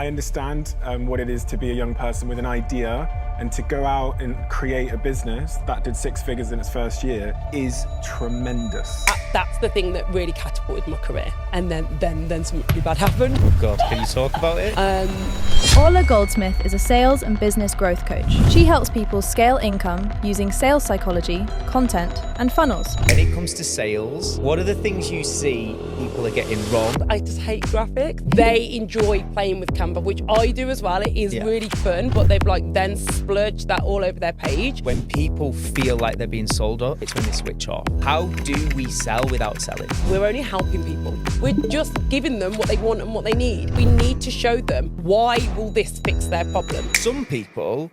I understand what it is to be a young person with an idea, and to go out and create a business that did 6 figures in its first year is tremendous. That's the thing that really catapulted my career. And then something really bad happened. Oh God, can you talk about it? Ola Goldsmith is a sales and business growth coach. She helps people scale income using sales psychology, content, and funnels. When it comes to sales, what are the things you see people are getting wrong? I just hate graphics. They enjoy playing with Canva, which I do as well. It is really fun, but they've then splurged that all over their page. When people feel like they're being sold on, it's when they switch off. How do we sell without selling? We're only helping people. We're just giving them what they want and what they need. We need to show them why will this fix their problem. Some people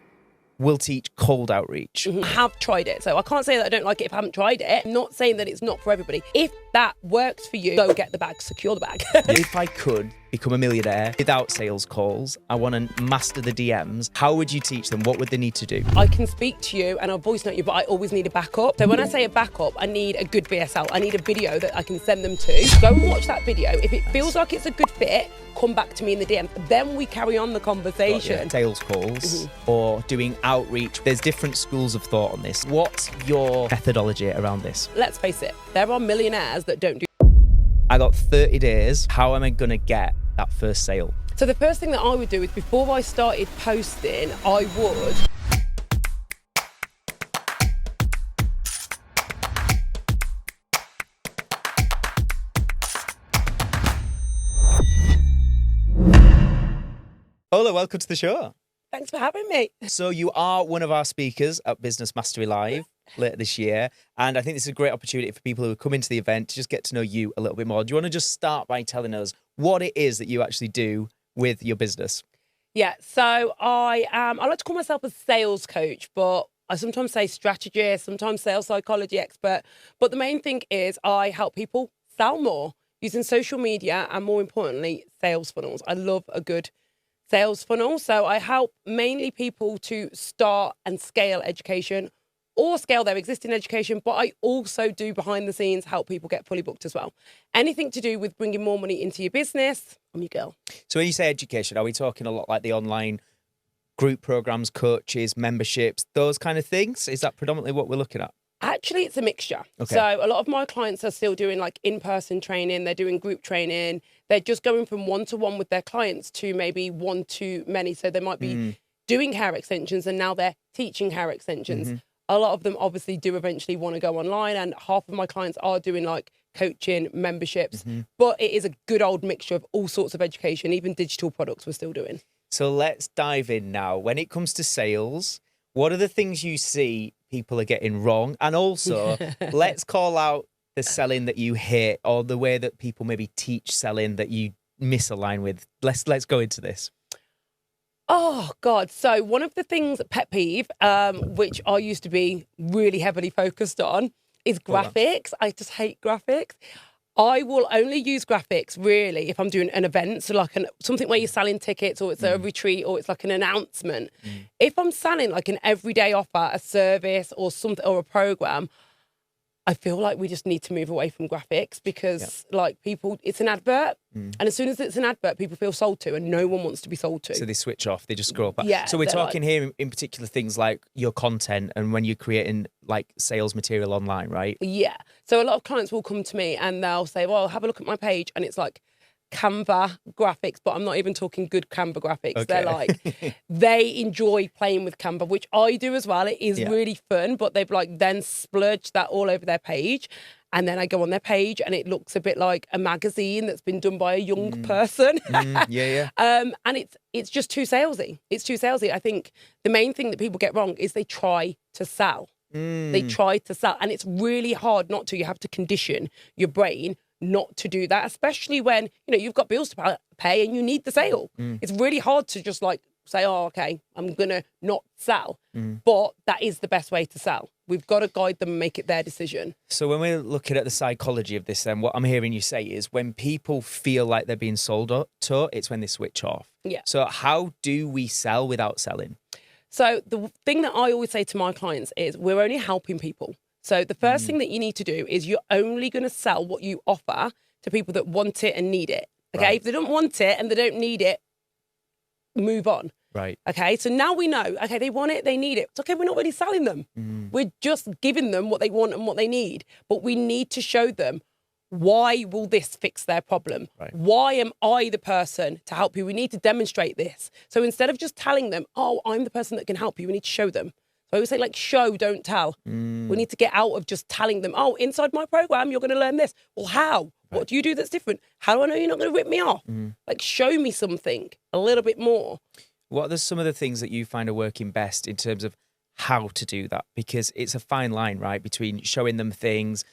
will teach cold outreach. I have tried it, so I can't say that I don't like it if I haven't tried it. I'm not saying that it's not for everybody. If that works for you, go get the bag, secure the bag. If I could become a millionaire without sales calls, I want to master the DMs, how would you teach them? What would they need to do? I can speak to you and I'll voice note you, but I always need a backup. So when I say a backup, I need a good VSL. I need a video that I can send them to. Go and watch that video. If it feels like it's a good fit, come back to me in the DM. Then we carry on the conversation. Sales calls or doing outreach. There's different schools of thought on this. What's your methodology around this? Let's face it, there are millionaires that don't do. I got 30 days. How am I going to get that first sale? So the first thing that I would do is before I started posting, I would Ola, welcome to the show. Thanks for having me. So you are one of our speakers at Business Mastery Live later this year. And I think this is a great opportunity for people who come into the event to just get to know you a little bit more. Do you want to just start by telling us what it is that you actually do with your business? Yeah, so I like to call myself a sales coach, but I sometimes say strategist, sometimes sales psychology expert. But the main thing is I help people sell more using social media and, more importantly, sales funnels. I love a good sales funnel. So I help mainly people to start and scale education or scale their existing education, but I also do behind the scenes help people get fully booked as well. Anything to do with bringing more money into your business, I'm your girl. So when you say education, are we talking a lot like the online group programs, coaches, memberships, those kind of things? Is that predominantly what we're looking at? Actually, it's a mixture. Okay. So a lot of my clients are still doing in-person training. They're doing group training. They're just going from one-to-one with their clients to maybe one-to-many. So they might be doing hair extensions and now they're teaching hair extensions. A lot of them obviously do eventually want to go online, and half of my clients are doing coaching, memberships. But it is a good old mixture of all sorts of education, even digital products we're still doing. So let's dive in now. When it comes to sales, what are the things you see people are getting wrong? And also, let's call out the selling that you hit or the way that people maybe teach selling that you misalign with. Let's go into this. Oh, God. So one of the things, pet peeve, which I used to be really heavily focused on, is graphics. I just hate graphics. I will only use graphics, really, if I'm doing an event, so something where you're selling tickets or it's a retreat or it's an announcement. If I'm selling an everyday offer, a service or something or a program, I feel like we just need to move away from graphics because people, it's an advert. And as soon as it's an advert, people feel sold to and no one wants to be sold to. So they switch off, they just scroll back. Yeah, so we're talking here in particular things like your content and when you're creating sales material online, right? Yeah. So a lot of clients will come to me and they'll say, well, have a look at my page. And it's Canva graphics, but I'm not even talking good Canva graphics. Okay. They're they enjoy playing with Canva, which I do as well. It is really fun, but they've then splurged that all over their page. And then I go on their page and it looks a bit like a magazine that's been done by a young person. And it's just too salesy. It's too salesy. I think the main thing that people get wrong is they try to sell. They try to sell. And it's really hard not to. You have to condition your brain not to do that, especially when, you've got bills to pay and you need the sale. It's really hard to just say, oh, okay, I'm going to not sell. But that is the best way to sell. We've got to guide them and make it their decision. So when we're looking at the psychology of this, then what I'm hearing you say is when people feel like they're being sold to, it's when they switch off. Yeah. So how do we sell without selling? So the thing that I always say to my clients is we're only helping people. So the first thing that you need to do is you're only going to sell what you offer to people that want it and need it. Okay, If they don't want it and they don't need it, move on. Right. Okay, so now we know, okay, they want it, they need it. It's okay, we're not really selling them. We're just giving them what they want and what they need. But we need to show them, why will this fix their problem? Right. Why am I the person to help you? We need to demonstrate this. So instead of just telling them, oh, I'm the person that can help you, we need to show them. So I always say, like, show, don't tell. We need to get out of just telling them, oh, inside my program, you're going to learn this. Well, how? Right. What do you do that's different? How do I know you're not going to rip me off? Like, show me something a little bit more. What are some of the things that you find are working best in terms of how to do that? Because it's a fine line, right, between showing them things,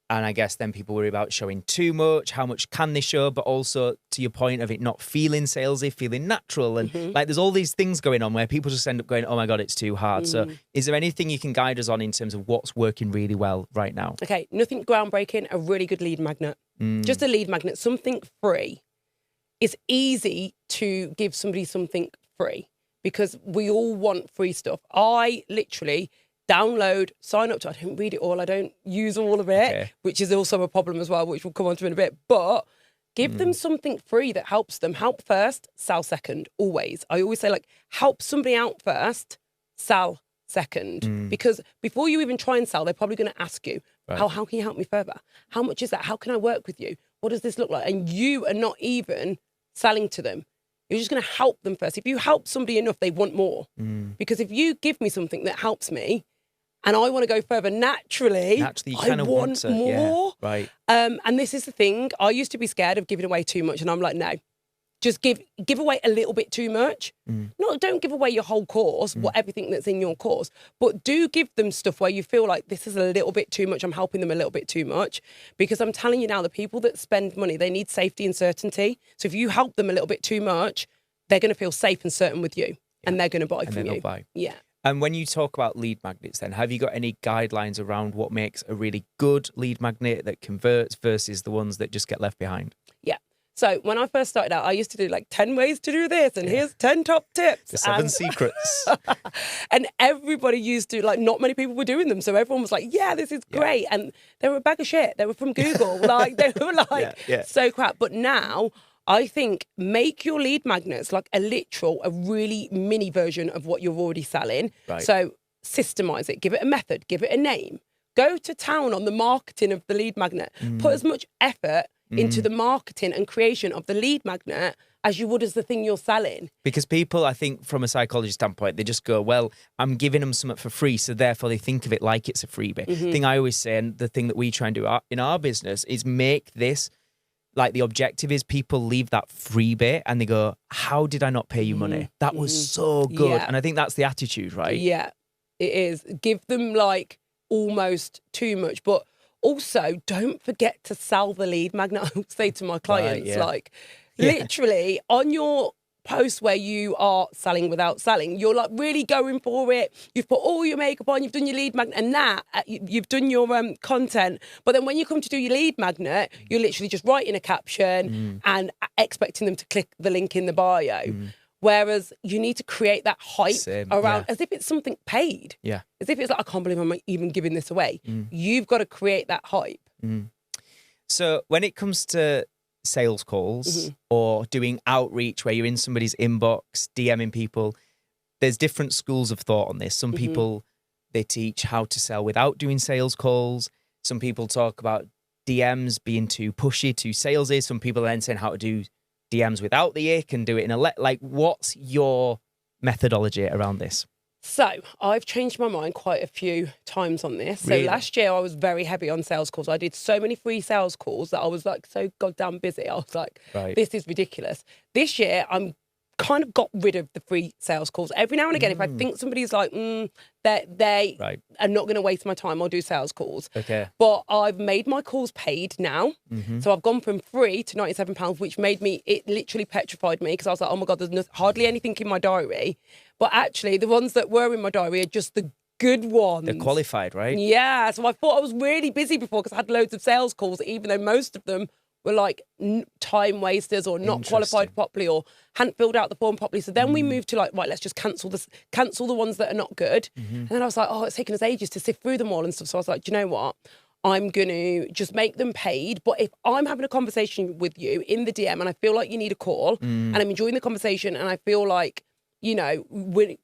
and I guess then people worry about showing too much. How much can they show? But also, to your point of it not feeling salesy, feeling natural. And like, there's all these things going on where people just end up going, oh my God, it's too hard. So is there anything you can guide us on in terms of what's working really well right now? Okay, nothing groundbreaking, a really good lead magnet. Just a lead magnet, something free. It's easy to give somebody something free because we all want free stuff. I literally download, sign up to it. I don't read it all. I don't use all of it, which is also a problem as well, which we'll come on to in a bit. But give them something free that helps them. Help first, sell second, always. I always say, like, help somebody out first, sell second. Because before you even try and sell, they're probably going to ask you, how can you help me further? How much is that? How can I work with you? What does this look like? And you are not even selling to them. You're just going to help them first. If you help somebody enough, they want more. Because if you give me something that helps me and I want to go further, naturally you kind of want to, more. Yeah, right. And this is the thing. I used to be scared of giving away too much. And I'm like, no, just give away a little bit too much. Don't give away your whole course, everything that's in your course. But do give them stuff where you feel like this is a little bit too much. I'm helping them a little bit too much. Because I'm telling you now, the people that spend money, they need safety and certainty. So if you help them a little bit too much, they're going to feel safe and certain with you. And they're going to buy from you. Buy. Yeah. And when you talk about lead magnets then, have you got any guidelines around what makes a really good lead magnet that converts versus the ones that just get left behind? Yeah. So when I first started out, I used to do like 10 ways to do this and here's 10 top tips. The 7 secrets. And everybody used to, like, not many people were doing them. So everyone was like, yeah, this is great. And they were a bag of shit. They were from Google. Like, they were like so crap. But now I think make your lead magnets like a really mini version of what you're already selling. Right. So systemize it, give it a method, give it a name. Go to town on the marketing of the lead magnet. Put as much effort into the marketing and creation of the lead magnet as you would as the thing you're selling. Because people, I think, from a psychology standpoint, they just go, well, I'm giving them something for free, so therefore they think of it like it's a freebie. The thing I always say, and the thing that we try and do in our business, is make this, like, the objective is people leave that free bit and they go, how did I not pay you money? That was so good. Yeah. And I think that's the attitude, right? Yeah, it is. Give them, like, almost too much, but also don't forget to sell the lead magnet. I would say to my clients, literally on your post where you are selling without selling, you're like really going for it. You've put all your makeup on, you've done your lead magnet and that, you've done your content. But then when you come to do your lead magnet, you're literally just writing a caption and expecting them to click the link in the bio. Whereas you need to create that hype around as if it's something paid. Yeah. As if it's like, I can't believe I'm even giving this away. You've got to create that hype. So when it comes to sales calls or doing outreach where you're in somebody's inbox, DMing people, there's different schools of thought on this. Some people, they teach how to sell without doing sales calls. Some people talk about DMs being too pushy, too salesy. Some people are then saying how to do DMs without the ick and do it in a like, what's your methodology around this? So I've changed my mind quite a few times on this. Really? So last year I was very heavy on sales calls. I did so many free sales calls that I was like so goddamn busy. I was like, this is ridiculous. This year I'm kind of got rid of the free sales calls. Every now and again, if I think somebody's like, they are not going to waste my time, I'll do sales calls. Okay. But I've made my calls paid now. So I've gone from free to £97, which it literally petrified me because I was like, oh my God, there's hardly anything in my diary. But actually, the ones that were in my diary are just the good ones. They're qualified, right? Yeah. So I thought I was really busy before because I had loads of sales calls, even though most of them were like time wasters or not qualified properly or hadn't filled out the form properly. So then we moved to like, right, let's just cancel the ones that are not good. And then I was like, oh, it's taken us ages to sift through them all and stuff. So I was like, do you know what? I'm going to just make them paid. But if I'm having a conversation with you in the DM and I feel like you need a call and I'm enjoying the conversation and I feel like, you know,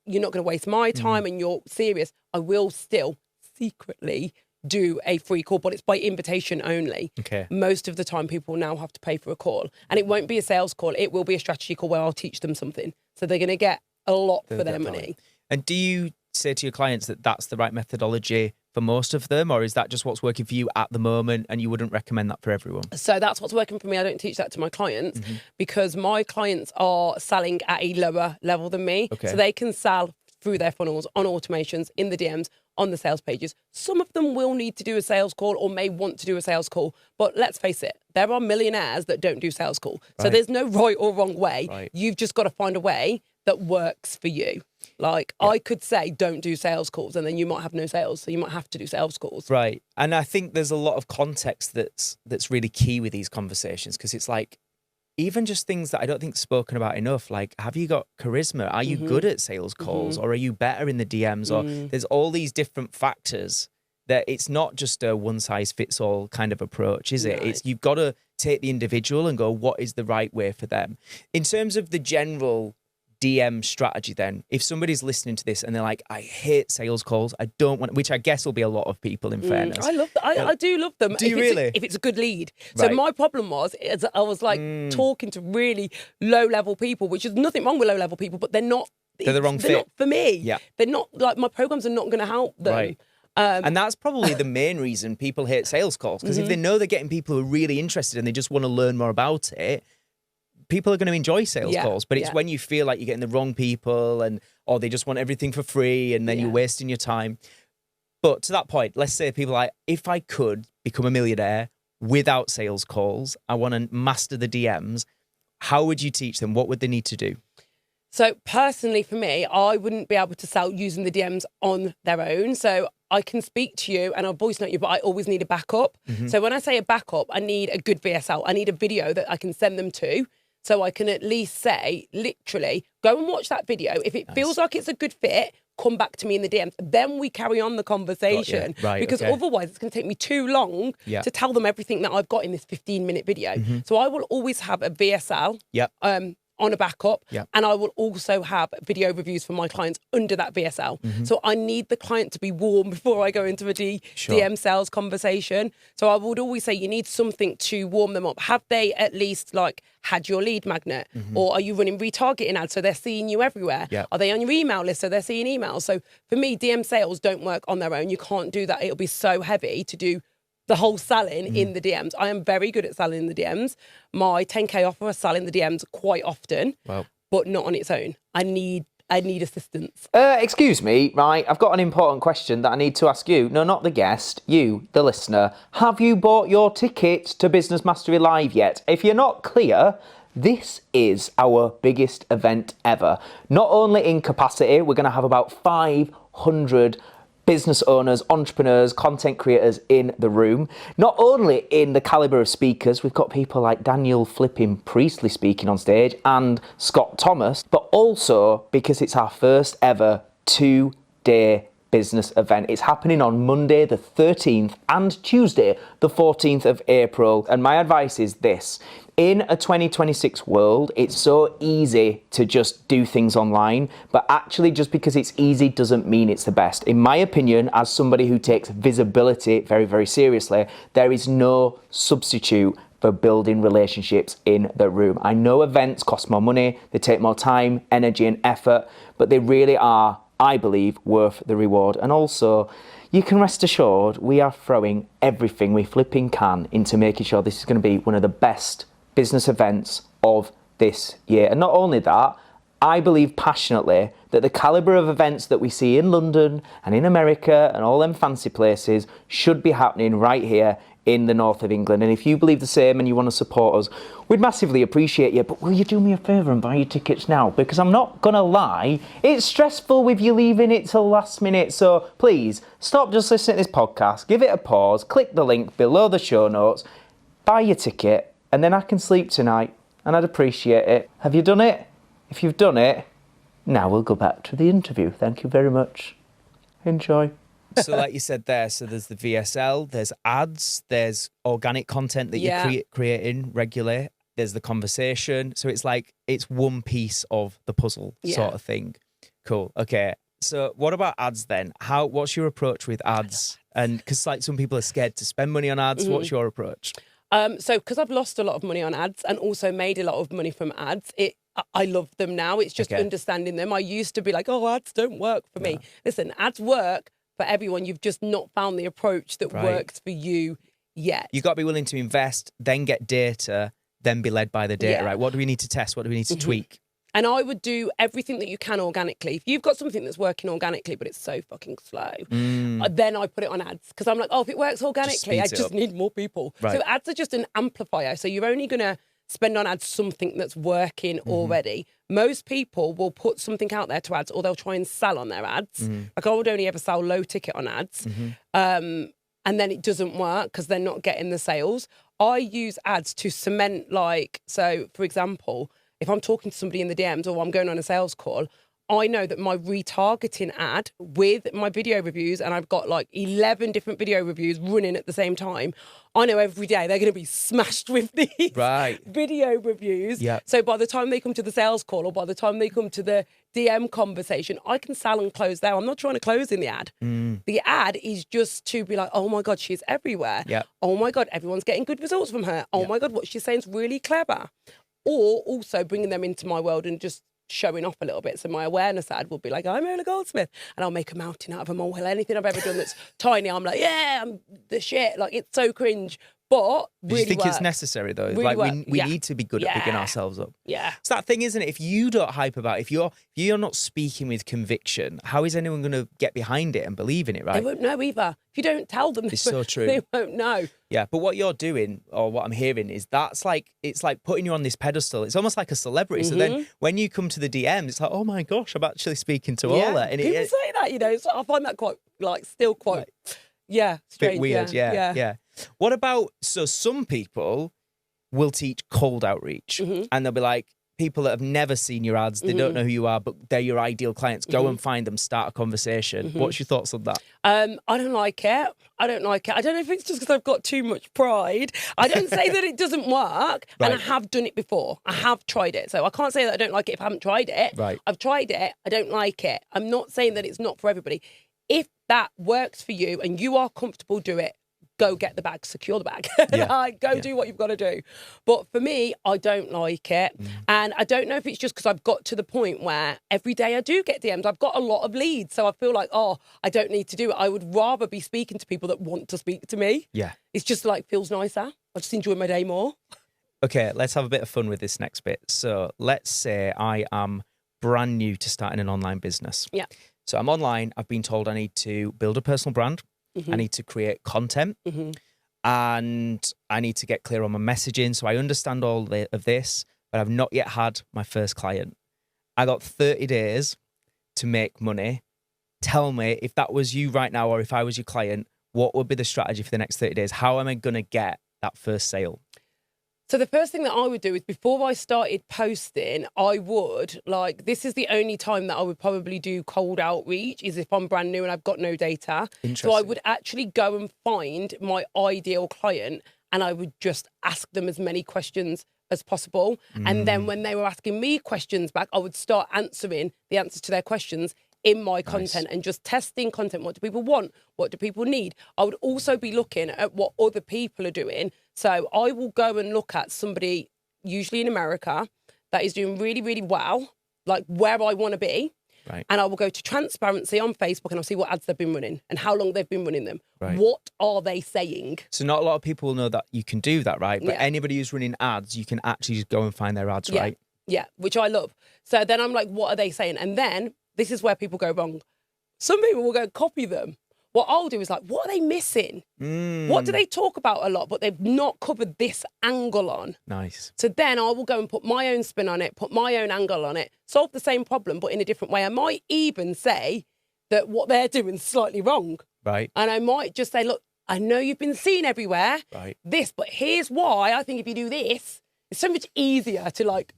you're not going to waste my time and you're serious, I will still secretly do a free call, but it's by invitation only. Okay. Most of the time people now have to pay for a call, and it won't be a sales call. It will be a strategy call where I'll teach them something. So they're going to get a lot for their money. And do you say to your clients that that's the right methodology for most of them, or is that just what's working for you at the moment and you wouldn't recommend that for everyone? So that's what's working for me. I don't teach that to my clients because my clients are selling at a lower level than me. Okay. So they can sell through their funnels, on automations, in the DMs, on the sales pages. Some of them will need to do a sales call or may want to do a sales call. But let's face it, there are millionaires that don't do sales call. So Right. there's no right or wrong way. Right. You've just got to find a way that works for you. Like I could say, don't do sales calls, and then you might have no sales. So you might have to do sales calls. Right. And I think there's a lot of context that's really key with these conversations, because it's like, even just things that I don't think spoken about enough, like, have you got charisma? Are you good at sales calls, or are you better in the DMs? Or there's all these different factors that it's not just a one size fits all kind of approach, is it? No. It's you've got to take the individual and go, what is the right way for them? In terms of the general DM strategy, then, if somebody's listening to this and they're like, I hate sales calls, I don't want, which I guess will be a lot of people in fairness. I love. I do love them. Do you really? If it's a good lead. So Right. my problem was, is I was like talking to really low level people, which is nothing wrong with low level people, but they're not. They're the wrong they're fit. Not for me. Yeah. They're not like my programs are not going to help them. Right. And that's probably the main reason people hate sales calls, because if they know they're getting people who are really interested and they just want to learn more about it, people are going to enjoy sales Yeah, calls. But it's yeah. when you feel like you're getting the wrong people, and or they just want everything for free, and then you're wasting your time. But to that point, let's say people are like, if I could become a millionaire without sales calls, I want to master the DMs, how would you teach them? What would they need to do? So personally, for me, I wouldn't be able to sell using the DMs on their own. So I can speak to you and I'll voice note you, but I always need a backup. So when I say a backup, I need a good VSL. I need a video that I can send them to. So I can at least say, literally, go and watch that video. If it feels like it's a good fit, come back to me in the DMs. Then we carry on the conversation. Right, because okay. otherwise it's going to take me too long to tell them everything that I've got in this 15-minute video. So I will always have a VSL. Yep. On a backup, Yeah. and I will also have video reviews for my clients under that VSL. So I need the client to be warm before I go into a DM sales conversation. So I would always say you need something to warm them up. Have they at least like had your lead magnet, or are you running retargeting ads so they're seeing you everywhere? Yeah. Are they on your email list so they're seeing emails? So for me, DM sales don't work on their own. You can't do that. It'll be so heavy to do the whole selling in the DMs. I am very good at selling in the DMs. My 10K offer, I sell in the DMs quite often, but not on its own. I need assistance. Excuse me, right, I've got an important question that I need to ask you. No, not the guest, you, the listener. Have you bought your ticket to Business Mastery Live yet? If you're not clear, this is our biggest event ever. Not only in capacity, we're going to have about 500 business owners, entrepreneurs, content creators in the room. Not only in the calibre of speakers, we've got people like Daniel flipping Priestley speaking on stage and Scott Thomas, but also because it's our first ever 2-day business event. It's happening on Monday the 13th and Tuesday the 14th of April. And my advice is this: in a 2026 world, it's so easy to just do things online, but actually just because it's easy doesn't mean it's the best. In my opinion, as somebody who takes visibility very, very seriously, there is no substitute for building relationships in the room. I know events cost more money, they take more time, energy and effort, but they really are, I believe, worth the reward. And also, you can rest assured we are throwing everything we flipping can into making sure this is going to be one of the best business events of this year. And not only that, I believe passionately that the calibre of events that we see in London and in America and all them fancy places should be happening right here in the north of England. And if you believe the same and you want to support us, we'd massively appreciate you. But will you do me a favour and buy your tickets now? Because I'm not going to lie, it's stressful with you leaving it till last minute. So please, stop just listening to this podcast, give it a pause, click the link below the show notes, buy your ticket, and then I can sleep tonight, and I'd appreciate it. Have you done it? If you've done it, now we'll go back to the interview. Thank you very much. Enjoy. So like you said there, so there's the VSL, there's ads, there's organic content that you're creating regularly, there's the conversation. So it's like, it's one piece of the puzzle sort of thing. Cool. Okay. So what about ads then? What's your approach with ads? And because like some people are scared to spend money on ads, what's your approach? So because I've lost a lot of money on ads and also made a lot of money from ads, I love them now. It's just understanding them. I used to be like, oh, ads don't work for me. Listen, ads work for everyone. You've just not found the approach that works for you yet. You've got to be willing to invest, then get data, then be led by the data, right? What do we need to test? What do we need to tweak? And I would do everything that you can organically. If you've got something that's working organically, but it's so fucking slow, then I put it on ads. Because I'm like, oh, if it works organically, I just need more people. Right. So ads are just an amplifier. So you're only going to spend on ads something that's working already. Most people will put something out there to ads, or they'll try and sell on their ads. Like I would only ever sell low ticket on ads. And then it doesn't work because they're not getting the sales. I use ads to cement, like, so for example, if I'm talking to somebody in the DMs or I'm going on a sales call, I know that my retargeting ad with my video reviews, and I've got like 11 different video reviews running at the same time, I know every day they're going to be smashed with these video reviews. Yep. So by the time they come to the sales call or by the time they come to the DM conversation, I can sell and close there. I'm not trying to close in the ad. The ad is just to be like, oh my God, she's everywhere. Yep. Oh my God, everyone's getting good results from her. Oh my God, what she's saying is really clever. Or also bringing them into my world and just showing off a little bit. So my awareness ad will be like, I'm Ola Goldsmith. And I'll make a mountain out of a molehill. Anything I've ever done that's tiny, I'm like, yeah, I'm the shit. Like, it's so cringe. But really do you think it's necessary, though? Really like, we need to be good at picking ourselves up. Yeah. It's that thing, isn't it? If you don't hype about it, if you're not speaking with conviction, how is anyone going to get behind it and believe in it, right? They won't know either. If you don't tell them, it's so true. They won't know. Yeah, but what you're doing, or what I'm hearing, is it's like putting you on this pedestal. It's almost like a celebrity. So then when you come to the DMs, it's like, oh my gosh, I'm actually speaking to Ola. And people say that, you know. So I find that quite, like, still quite, strange. Bit weird, yeah. What about, so some people will teach cold outreach and they'll be like, people that have never seen your ads, they don't know who you are, but they're your ideal clients. Go and find them, start a conversation. What's your thoughts on that? I don't like it. I don't know if it's just because I've got too much pride. I don't say that it doesn't work, and I have done it before. I have tried it. So I can't say that I don't like it if I haven't tried it. Right. I've tried it. I don't like it. I'm not saying that it's not for everybody. If that works for you and you are comfortable, do it. Go get the bag, secure the bag. Do what you've got to do. But for me, I don't like it. And I don't know if it's just because I've got to the point where every day I do get DMs. I've got a lot of leads. So I feel like, I don't need to do it. I would rather be speaking to people that want to speak to me. Yeah. It's just like, feels nicer. I just enjoy my day more. Okay, let's have a bit of fun with this next bit. So let's say I am brand new to starting an online business. Yeah. So I'm online. I've been told I need to build a personal brand. I need to create content and I need to get clear on my messaging. So I understand all of this, but I've not yet had my first client. I got 30 days to make money. Tell me, if that was you right now or if I was your client, what would be the strategy for the next 30 days? How am I going to get that first sale? So the first thing that I would do is before I started posting, I would, like, this is the only time that I would probably do cold outreach is if I'm brand new and I've got no data. So I would actually go and find my ideal client and I would just ask them as many questions as possible. And then when they were asking me questions back, I would start answering the answers to their questions in my content and just testing content. What do people want? What do people need? I would also be looking at what other people are doing. So I will go and look at somebody, usually in America, that is doing really, really well, like where I want to be. Right. And I will go to transparency on Facebook and I'll see what ads they've been running and how long they've been running them. Right. What are they saying? So not a lot of people will know that you can do that, right? But anybody who's running ads, you can actually just go and find their ads, right? Yeah, which I love. So then I'm like, what are they saying? And then this is where people go wrong. Some people will go copy them. What I'll do is like, what are they missing? What do they talk about a lot, but they've not covered this angle on? Nice. So then I will go and put my own spin on it, put my own angle on it, solve the same problem, but in a different way. I might even say that what they're doing is slightly wrong. Right. And I might just say, look, I know you've been seen everywhere, this, but here's why I think if you do this, it's so much easier to like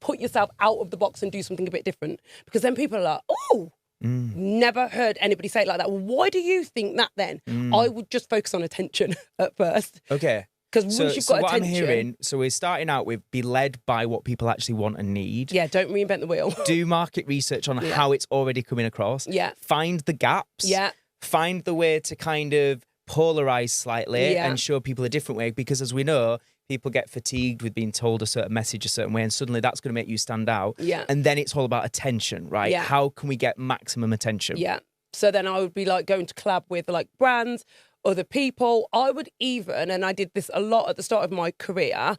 put yourself out of the box and do something a bit different. Because then people are like, oh, Never heard anybody say it like that. Well, why do you think that then? I would just focus on attention at first. Okay. Because once you've got what attention... I'm hearing, so we're starting out with be led by what people actually want and need. Yeah, don't reinvent the wheel. Do market research on how it's already coming across. Yeah. Find the gaps. Yeah. Find the way to kind of polarize slightly and show people a different way. Because as we know, people get fatigued with being told a certain message a certain way, and suddenly that's going to make you stand out. Yeah. And then it's all about attention, right? Yeah. How can we get maximum attention? Yeah. So then I would be like going to collab with like brands, other people. I would even, and I did this a lot at the start of my career,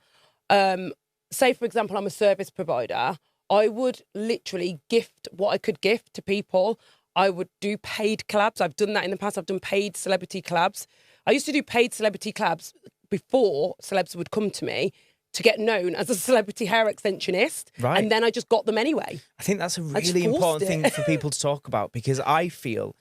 say, for example, I'm a service provider. I would literally gift what I could gift to people. I would do paid collabs. I've done that in the past. I've done paid celebrity collabs. I used to do paid celebrity collabs before celebs would come to me to get known as a celebrity hair extensionist. Right. And then I just got them anyway. I think that's a just really forced important it. thing for people to talk about, because I feel,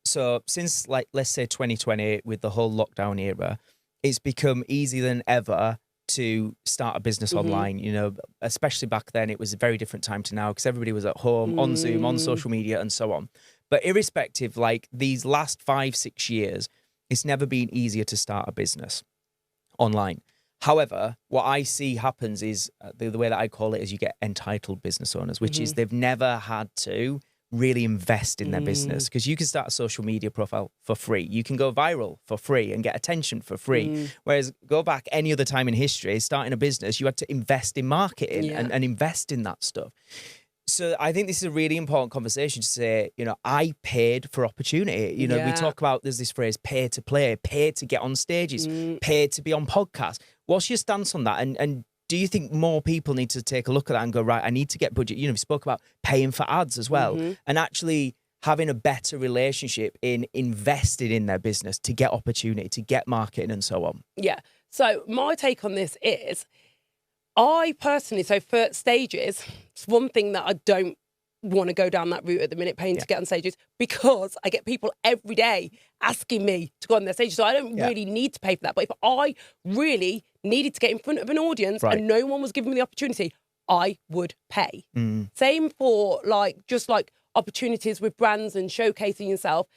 so since like, let's say 2020 with the whole lockdown era, it's become easier than ever to start a business online, you know, especially back then. It was a very different time to now because everybody was at home, on Zoom, on social media and so on. But irrespective, like these last 5-6 years, it's never been easier to start a business online. However, what I see happens is the way that I call it is you get entitled business owners, which is they've never had to really invest in their business, because you can start a social media profile for free. You can go viral for free and get attention for free. Whereas go back any other time in history, starting a business, you had to invest in marketing and invest in that stuff. So I think this is a really important conversation to say, you know, I paid for opportunity. You know, we talk about, there's this phrase, pay to play, pay to get on stages, pay to be on podcasts. What's your stance on that? And do you think more people need to take a look at that and go, right, I need to get budget? You know, we spoke about paying for ads as well, and actually having a better relationship in investing in their business to get opportunity, to get marketing and so on. Yeah. So my take on this is, I personally, so for stages, it's one thing that I don't want to go down that route at the minute, paying to get on stages, because I get people every day asking me to go on their stages. So I don't really need to pay for that. But if I really needed to get in front of an audience and no one was giving me the opportunity, I would pay. Same for like, just like opportunities with brands and showcasing yourself.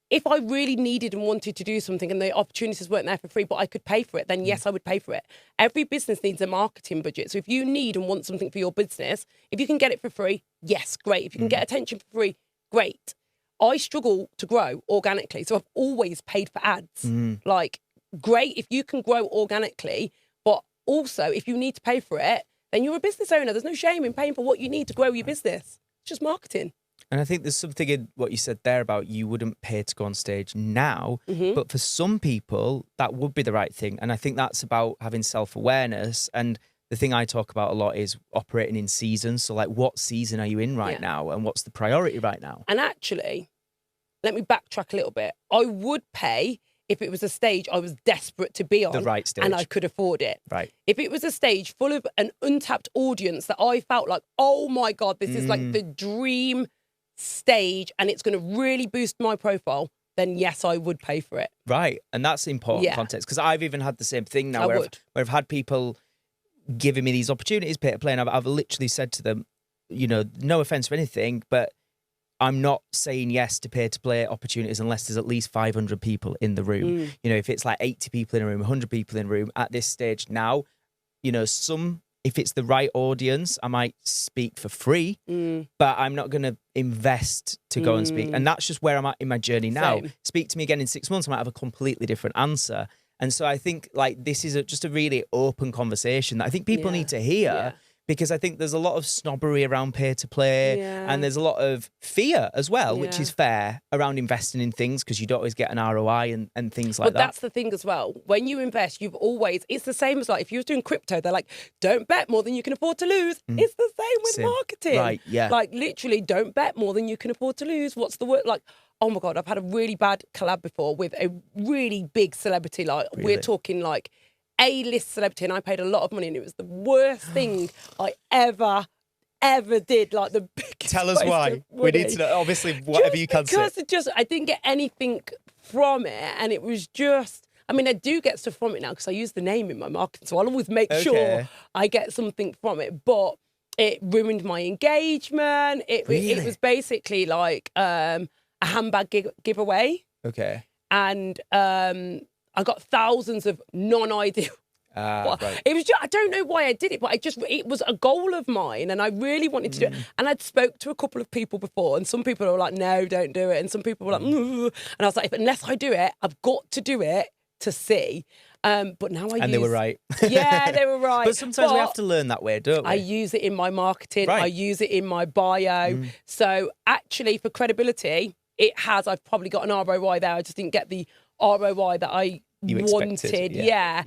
If I really needed and wanted to do something and the opportunities weren't there for free, but I could pay for it, then yes, I would pay for it. Every business needs a marketing budget. So if you need and want something for your business, if you can get it for free, yes, great. If you can get attention for free, great. I struggle to grow organically, so I've always paid for ads. Like, great if you can grow organically, but also if you need to pay for it, then you're a business owner. There's no shame in paying for what you need to grow your business. It's just marketing. And I think there's something in what you said there about you wouldn't pay to go on stage now, but for some people, that would be the right thing. And I think that's about having self-awareness. And the thing I talk about a lot is operating in seasons. So like, what season are you in right now? And what's the priority right now? And actually, let me backtrack a little bit. I would pay if it was a stage I was desperate to be on. The right stage. And I could afford it. Right. If it was a stage full of an untapped audience that I felt like, oh my God, this is like the dream stage and it's going to really boost my profile, then yes, I would pay for it. Right. And that's important context, because I've even had the same thing now where I've had people giving me these opportunities, pay to play, and I've literally said to them, you know, no offense or anything, but I'm not saying yes to pay to play opportunities unless there's at least 500 people in the room. You know, if it's like 80 people in a room, 100 people in a room at this stage now, you know, if it's the right audience, I might speak for free, but I'm not going to invest to go and speak. And that's just where I'm at in my journey now. Same. Speak to me again in 6 months, I might have a completely different answer. And so I think like this is just a really open conversation that I think people need to hear, because I think there's a lot of snobbery around pay to play and there's a lot of fear as well, which is fair, around investing in things, because you don't always get an ROI and things like that. But that's the thing as well. When you invest, it's the same as like if you were doing crypto, they're like, don't bet more than you can afford to lose. It's the same with marketing. Right, yeah. Like literally don't bet more than you can afford to lose. What's the word? Like, oh my God, I've had a really bad collab before with a really big celebrity. Like we're talking like A-list celebrity, and I paid a lot of money, and it was the worst thing I ever did. Like the biggest. Tell us why. We need to know, obviously, whatever you can say. Because I didn't get anything from it, and it was just. I mean, I do get stuff from it now because I use the name in my marketing, so I'll always make sure I get something from it. But It ruined my engagement. It was basically like a handbag giveaway. Okay. And I got thousands of non-ideal. Right. It was just, I don't know why I did it, but it was a goal of mine, and I really wanted to do it. And I'd spoke to a couple of people before, and some people were like, "No, don't do it," and some people were like, and I was like, "Unless I do it, I've got to do it to see." But now they were right. Yeah, they were right. But sometimes we have to learn that way, don't we? I use it in my marketing. Right. I use it in my bio. So actually, for credibility, I've probably got an ROI there. I just didn't get the ROI that I wanted. Yeah.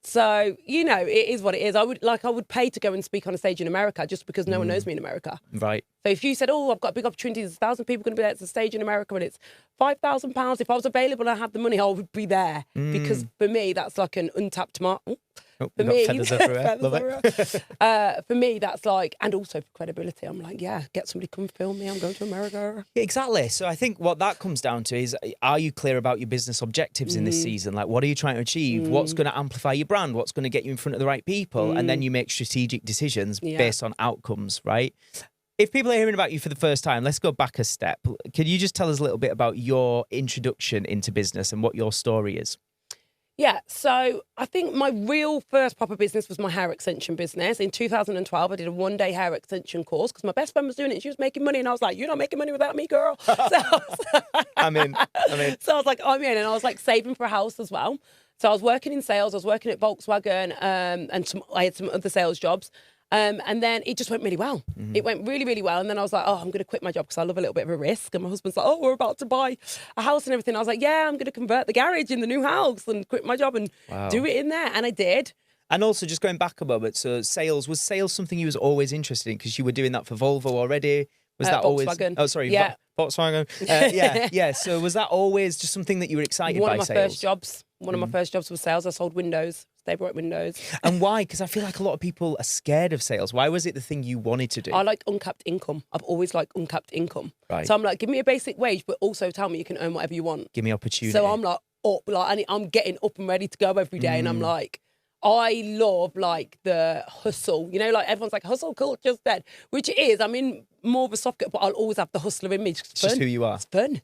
So, it is what it is. I would pay to go and speak on a stage in America just because no one knows me in America. Right. So if you said, "Oh, I've got a big opportunity, there's 1,000 people going to be there at the stage in America and it's £5,000, if I was available and I had the money, I would be there." Because for me, that's like an untapped market. For me, feathers everywhere. Love it. For me, that's like, and also for credibility, I'm like, yeah, get somebody come film me. I'm going to America. Exactly. So I think what that comes down to is, are you clear about your business objectives in this season? Like, what are you trying to achieve? What's going to amplify your brand? What's going to get you in front of the right people? And then you make strategic decisions based on outcomes, right? If people are hearing about you for the first time, let's go back a step. Could you just tell us a little bit about your introduction into business and what your story is? Yeah, so I think my real first proper business was my hair extension business. In 2012, I did a one-day hair extension course because my best friend was doing it and she was making money. And I was like, "You're not making money without me, girl." So I'm in. So I was like, I'm in. And I was like saving for a house as well. So I was working in sales. I was working at Volkswagen and I had some other sales jobs. And then it just went really well. It went really, really well. And then I was like, "Oh, I'm going to quit my job because I love a little bit of a risk." And my husband's like, "Oh, we're about to buy a house and everything." I was like, "Yeah, I'm going to convert the garage in the new house and quit my job and do it in there." And I did. And also, just going back a moment, so was sales something you was always interested in because you were doing that for Volvo already? Was that Volkswagen. always? Oh, sorry, yeah. Volkswagen. Yeah. So was that always just something that you were excited by? One of my first jobs was sales. I sold windows. They brought windows. And why? Because I feel like a lot of people are scared of sales. Why was it the thing you wanted to do? I like uncapped income. I've always liked uncapped income. Right. So I'm like, give me a basic wage, but also tell me you can earn whatever you want. Give me opportunity. So I'm like I'm getting up and ready to go every day, and I'm like, I love like the hustle. Like everyone's like, hustle culture's dead, which it is. I'm in more of a soft, but I'll always have the hustler in me. It's just who you are. It's fun.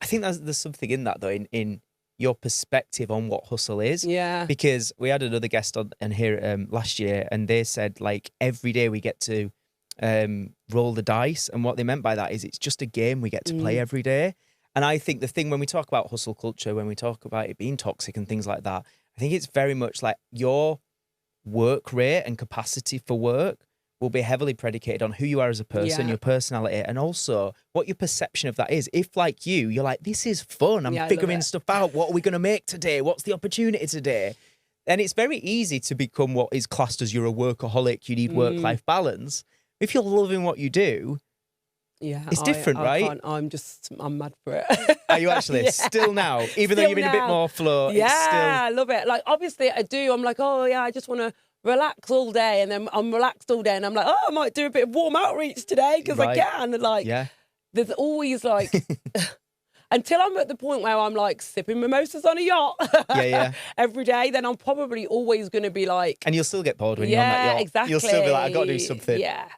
I think there's something in that though, in your perspective on what hustle is. Yeah. Because we had another guest on here last year, and they said like every day we get to roll the dice, and what they meant by that is it's just a game we get to play every day. And I think the thing when we talk about hustle culture, when we talk about it being toxic and things like that, I think it's very much like your work rate and capacity for work will be heavily predicated on who you are as a person, your personality, and also what your perception of that is. If, like you're like, this is fun, I'm figuring stuff out. What are we going to make today? What's the opportunity today? And it's very easy to become what is classed as you're a workaholic, you need work-life balance. If you're loving what you do, it's different, right? I'm mad for it. Are you actually? Still now? Even though you're in a bit more flow? Yeah, it's still... I love it. Like, obviously I do. I'm like, oh yeah, I just want to relax all day, and then I'm relaxed all day, and I'm like, oh, I might do a bit of warm outreach today because I can. And like, there's always like, until I'm at the point where I'm like sipping mimosas on a yacht, every day, then I'm probably always going to be like, and you'll still get bored when you're on that yacht. Exactly. You'll still be like, I've got to do something. Yeah.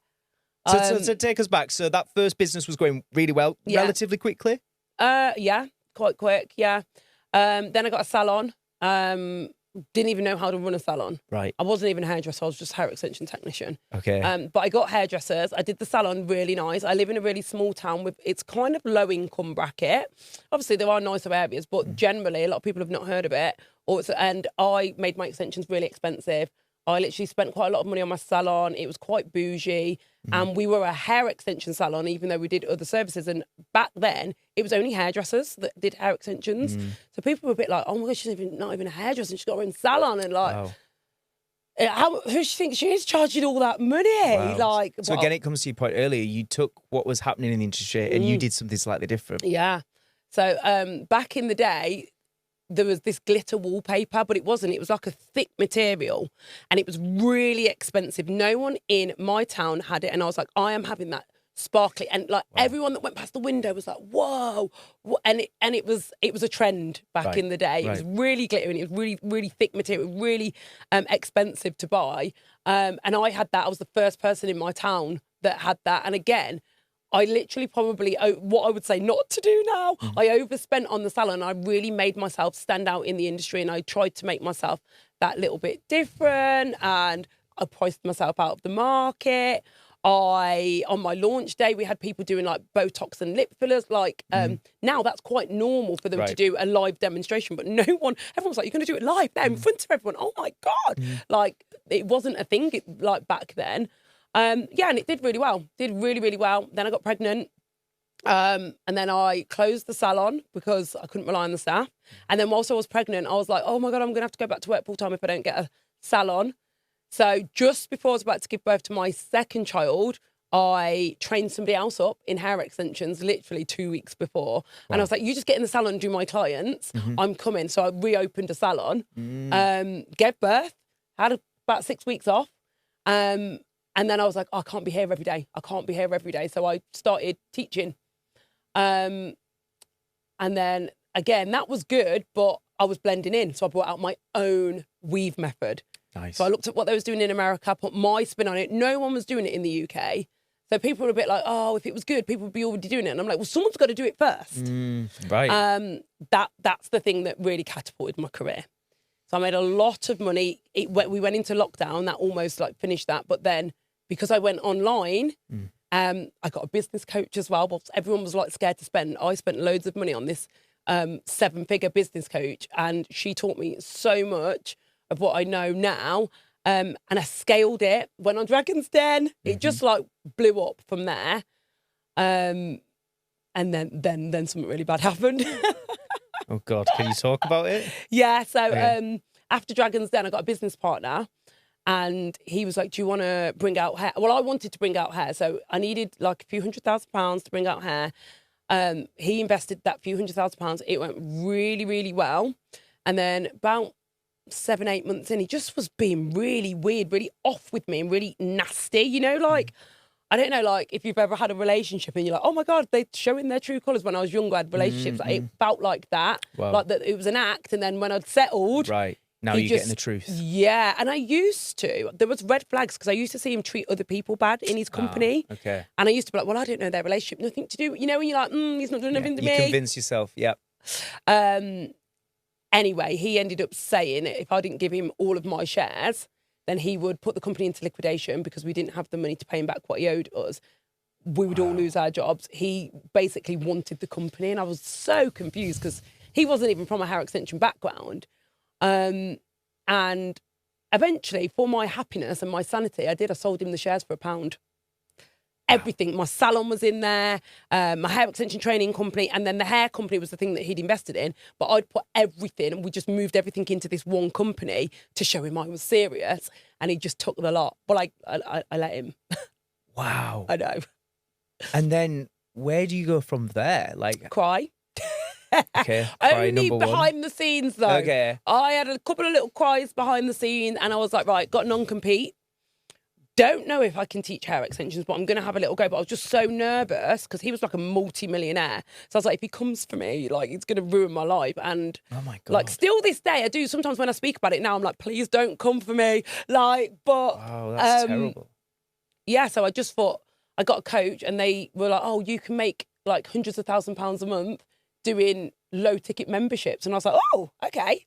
So take us back. So that first business was going really well, relatively quickly. Yeah, quite quick. Yeah. Then I got a salon. Didn't even know how to run a salon. Right. I wasn't even a hairdresser. I was just a hair extension technician. Okay. But I got hairdressers. I did the salon really nice. I live in a really small town with, it's kind of low income bracket. Obviously there are nicer areas, but generally a lot of people have not heard of it. And I made my extensions really expensive. I literally spent quite a lot of money on my salon. It was quite bougie. And we were a hair extension salon, even though we did other services. And back then, it was only hairdressers that did hair extensions. So people were a bit like, oh my gosh, she's not even a hairdresser. She's got her own salon. And like, who do you think she is charging all that money? Wow. Like, so again, it comes to your point earlier. You took what was happening in the industry and you did something slightly different. Yeah. So back in the day, there was this glitter wallpaper, but it wasn't. It was like a thick material and it was really expensive. No one in my town had it. And I was like, I am having that sparkly, and like everyone that went past the window was like, "Whoa!" And it was a trend back in the day. It was really glittering. It was really thick material. It was really expensive to buy. And I had that. I was the first person in my town that had that. And again, I literally probably, what I would say not to do now, I overspent on the salon. I really made myself stand out in the industry, and I tried to make myself that little bit different, and I priced myself out of the market. On my launch day, we had people doing like Botox and lip fillers. Like now that's quite normal for them to do a live demonstration, but everyone's like, you're going to do it live there in front of everyone. Oh my God. Like it wasn't a thing like back then. And it did really well. Did really, really well. Then I got pregnant. And then I closed the salon because I couldn't rely on the staff. And then whilst I was pregnant, I was like, oh my God, I'm going to have to go back to work full time if I don't get a salon. So just before I was about to give birth to my second child, I trained somebody else up in hair extensions literally 2 weeks before. And I was like, you just get in the salon and do my clients. I'm coming. So I reopened a salon, gave birth, had about 6 weeks off. And then I was like, I can't be here every day. I can't be here every day. So I started teaching. And then again, that was good, but I was blending in. So I brought out my own weave method. Nice. So I looked at what they was doing in America, put my spin on it. No one was doing it in the UK. So people were a bit like, oh, if it was good, people would be already doing it. And I'm like, well, someone's got to do it first. Right. That's the thing that really catapulted my career. So I made a lot of money. We went into lockdown. That almost like finished that. But then because I went online, I got a business coach as well. But everyone was like scared to spend. I spent loads of money on this 7-figure business coach. And she taught me so much of what I know now, and I scaled it. Went on Dragon's Den. It just like blew up from there, and then something really bad happened. Oh God, can you talk about it? Yeah. So after Dragon's Den, I got a business partner, and he was like, "Do you want to bring out hair?" Well, I wanted to bring out hair, so I needed like a few £100,000 to bring out hair. He invested that few £100,000. It went really, really well, and then about 7-8 months in, he just was being really weird, really off with me and really nasty, you know, like, I don't know, like if you've ever had a relationship and you're like, oh my God, they're showing their true colours. When I was younger, I had relationships, like, it felt like that, like that it was an act. And then when I'd settled. Right. Now you're getting the truth. Yeah. And I used to, there was red flags because I used to see him treat other people bad in his company. Okay. And I used to be like, well, I don't know their relationship, nothing to do, you know, when you're like, he's not doing anything to me. You convince yourself, yep. Anyway, he ended up saying if I didn't give him all of my shares, then he would put the company into liquidation because we didn't have the money to pay him back what he owed us. We would all lose our jobs. He basically wanted the company, and I was so confused because he wasn't even from a hair extension background. And eventually, for my happiness and my sanity, I sold him the shares for £1. Everything. My salon was in there, my hair extension training company, and then the hair company was the thing that he'd invested in. But I'd put everything, and we just moved everything into this one company to show him I was serious, and he just took the lot. But I let him. Wow. I know. And then where do you go from there? Like Cry. Okay. Cry Only number behind one. the scenes though. Okay. I had a couple of little cries behind the scenes, and I was like, right, got non-compete. Don't know if I can teach hair extensions, but I'm going to have a little go. But I was just so nervous because he was like a multi-millionaire. So I was like, if he comes for me, like, it's going to ruin my life. And oh my God. like, still this day, I do. Sometimes when I speak about it now, I'm like, please don't come for me. Like, but wow, that's terrible. Yeah, so I just thought, I got a coach, and they were like, oh, you can make like hundreds of £1,000s a month doing low ticket memberships. And I was like, oh, okay.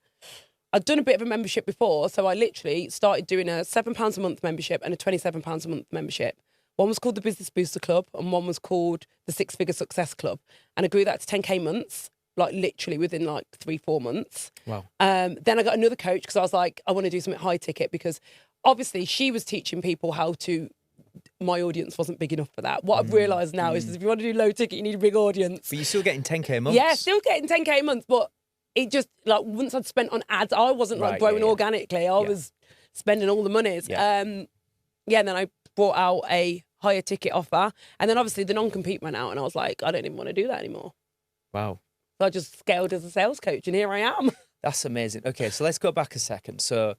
I'd done a bit of a membership before, so I literally started doing a £7 a month membership and a £27 a month membership. One was called the Business Booster Club, and one was called the 6-Figure Success Club. And I grew that to 10K months, like literally within like 3-4 months. Wow. Then I got another coach because I was like, I want to do something high ticket, because obviously she was teaching people how to, my audience wasn't big enough for that. What I've realised now is if you want to do low ticket, you need a big audience. But you're still getting 10K a month. Yeah, still getting 10K a month, but it just, like, once I'd spent on ads, I wasn't like growing organically. I was spending all the monies. Yeah. And then I brought out a higher ticket offer, and then obviously the non-compete went out, and I was like, I don't even want to do that anymore. Wow. So I just scaled as a sales coach, and here I am. That's amazing. Okay, so let's go back a second. So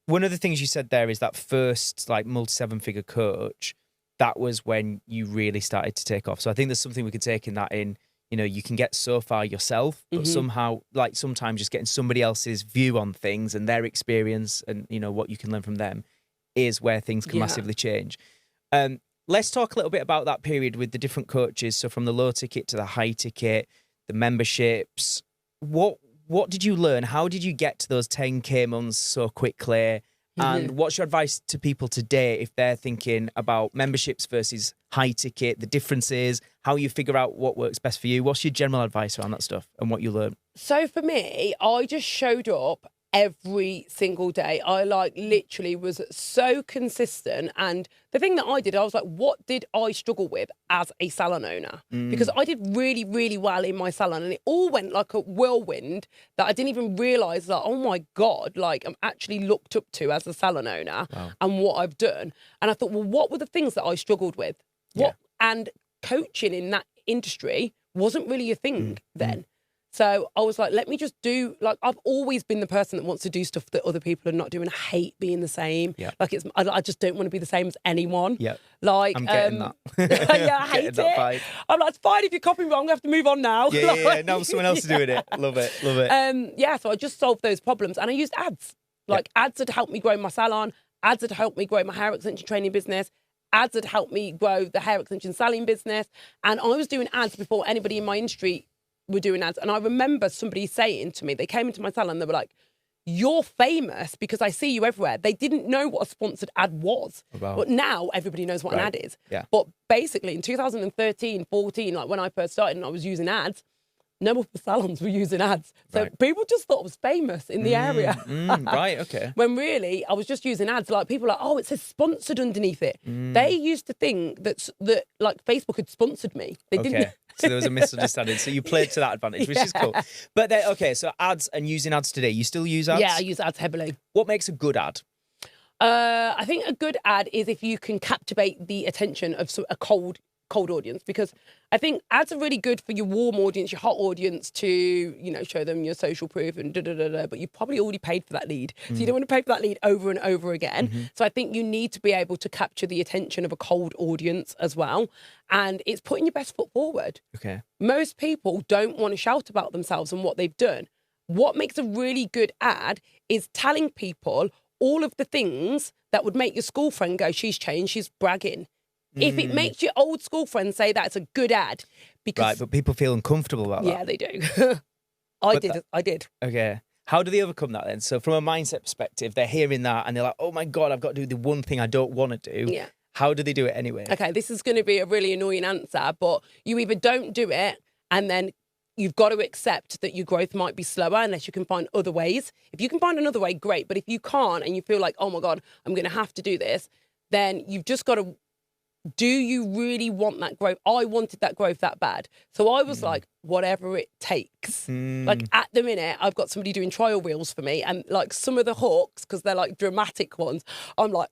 one of the things you said there is that first like multi-7-figure coach, that was when you really started to take off. So I think there's something we could take in that you can get so far yourself, but somehow, like sometimes just getting somebody else's view on things and their experience and, what you can learn from them is where things can massively change. Let's talk a little bit about that period with the different coaches. So from the low ticket to the high ticket, the memberships, what did you learn? How did you get to those 10K months so quickly? And what's your advice to people today if they're thinking about memberships versus high ticket, the differences, how you figure out what works best for you? What's your general advice around that stuff and what you learn? So for me, I just showed up every single day. I literally was so consistent. And the thing that I did, I was like, what did I struggle with as a salon owner? Because I did really, really well in my salon and it all went like a whirlwind that I didn't even realise that, oh my God, I'm actually looked up to as a salon owner and what I've done. And I thought, well, what were the things that I struggled with? And coaching in that industry wasn't really a thing then. So I was like, let me just do, I've always been the person that wants to do stuff that other people are not doing. I hate being the same. Yeah. I just don't want to be the same as anyone. Yeah. I'm getting that. Yeah, I hate it. Vibe. I'm like, it's fine if you're copying, but I'm going to have to move on now. Yeah. Now someone else is doing it. Love it. So I just solved those problems and I used ads. Ads had helped me grow my salon. Ads had helped me grow my hair extension training business. Ads had helped me grow the hair extension selling business. And I was doing ads before anybody in my industry were doing ads. And I remember somebody saying to me, they came into my salon, they were like, you're famous because I see you everywhere. They didn't know what a sponsored ad was. Wow. But now everybody knows what an ad is. Yeah. But basically in 2013, 14, when I first started and I was using ads, no other salons were using ads. So people just thought I was famous in the area. Right, okay. When really I was just using ads. People were like, oh, it says sponsored underneath it. They used to think that Facebook had sponsored me. They didn't. So there was a misunderstanding. So you played to that advantage, which is cool. But then, so ads and using ads today, you still use ads? Yeah, I use ads heavily. What makes a good ad? I think a good ad is if you can captivate the attention of a cold audience, because I think ads are really good for your warm audience, your hot audience to, show them your social proof and but you probably already paid for that lead. So you don't want to pay for that lead over and over again. So I think you need to be able to capture the attention of a cold audience as well. And it's putting your best foot forward. Okay. Most people don't want to shout about themselves and what they've done. What makes a really good ad is telling people all of the things that would make your school friend go, she's changed, she's bragging. If it makes your old school friends say that's a good ad. Because, but people feel uncomfortable about that. Yeah, they do. I did. Okay. How do they overcome that then? So from a mindset perspective, they're hearing that and they're like, oh my God, I've got to do the one thing I don't want to do. Yeah. How do they do it anyway? Okay, this is going to be a really annoying answer, but you either don't do it and then you've got to accept that your growth might be slower unless you can find other ways. If you can find another way, great. But if you can't and you feel like, oh my God, I'm going to have to do this, then you've just got to, do you really want that growth? I wanted that growth that bad. So I was like, whatever it takes. At the minute, I've got somebody doing trial reels for me and some of the hooks, because they're dramatic ones, I'm like,